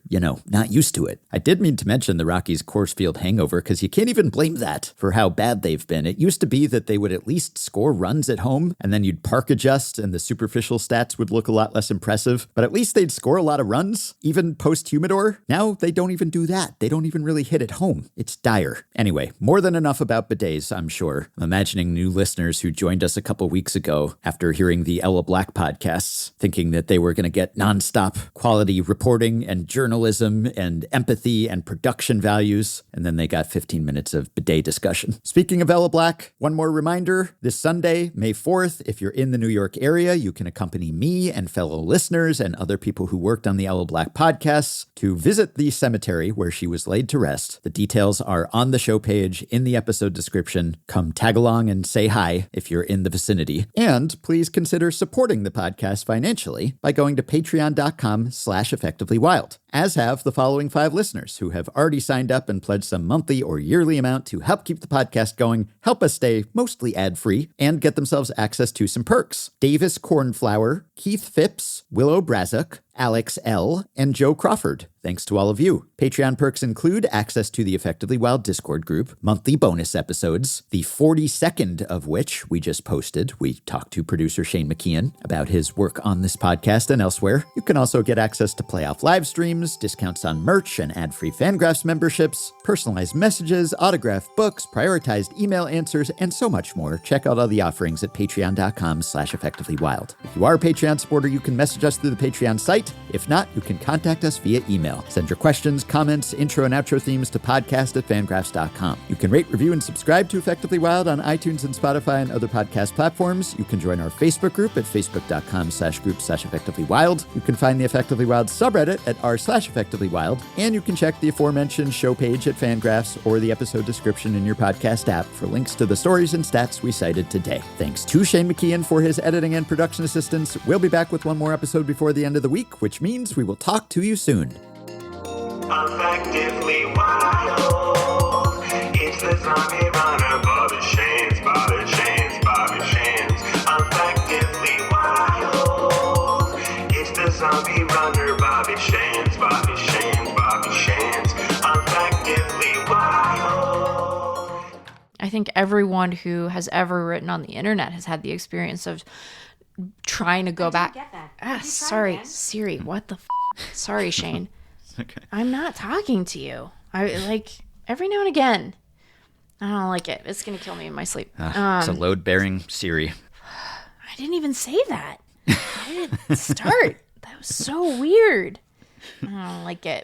not used to it. I did mean to mention the Rockies' Coors Field hangover because you can't even blame that for how bad they've been. It used to be that they would at least score runs at home and then you'd park adjust and the superficial stats would look a lot less impressive, but at least they'd score a lot of runs, even post-humidor. Now they don't even do that. They don't even really hit at home. It's dire. Anyway, more than enough about bidets, I'm sure. I'm imagining new listeners who joined us a couple weeks ago after hearing the Ella Black podcasts, thinking that they were going to get nonstop quality reporting and journalism and empathy and production values, and then they got 15 minutes of bidet discussion. Speaking of Ella Black, one more reminder, this Sunday, May 4th, if you're in the New York area, you can accompany me and fellow listeners and other people who worked on the Ella Black podcasts to visit the cemetery where she was laid to rest. The details are on the show page in the episode description. Come tag along and say hi if you're in the vicinity. And please consider supporting the podcast financially by going to patreon.com/effectivelywild, as have the following 5 listeners who have already signed up and pledged some monthly or yearly amount to help keep the podcast going, help us stay mostly ad-free, and get themselves access to some perks. Davis Cornflower, Keith Phipps, Willow Brazuck, Alex L., and Joe Crawford. Thanks to all of you. Patreon perks include access to the Effectively Wild Discord group, monthly bonus episodes, the 42nd of which we just posted. We talked to producer Shane McKeon about his work on this podcast and elsewhere. You can also get access to playoff live streams, discounts on merch and ad-free FanGraphs memberships, personalized messages, autographed books, prioritized email answers, and so much more. Check out all the offerings at patreon.com/effectivelywild. If you are a Patreon supporter, you can message us through the Patreon site. If not, you can contact us via email. Send your questions, comments, intro and outro themes to podcast@fangraphs.com. You can rate, review, and subscribe to Effectively Wild on iTunes and Spotify and other podcast platforms. You can join our Facebook group at facebook.com/group/effectivelywild. You can find the Effectively Wild subreddit at r// FanGraphs.com/effectivelywild, and you can check the aforementioned show page at FanGraphs or the episode description in your podcast app for links to the stories and stats we cited today. Thanks to Shane McKeon for his editing and production assistance. We'll be back with one more episode before the end of the week, which means we will talk to you soon. Effectively wild. It's the zombie runner, Bobby Shane's, Bobby Shane's, Bobby Shane's. Effectively wild. It's the zombie runner, Bobby Shane's, Bobby Shane's, Bobby Shane's. Effectively wild. I think everyone who has ever written on the internet has had the experience of trying to go back. Get that. Sorry, again? Siri. What the? Sorry, Shane. Okay. I'm not talking to you. I like every now and again. I don't like it. It's gonna kill me in my sleep. It's a load-bearing Siri. I didn't even say that. I didn't start. That was so weird. I don't like it.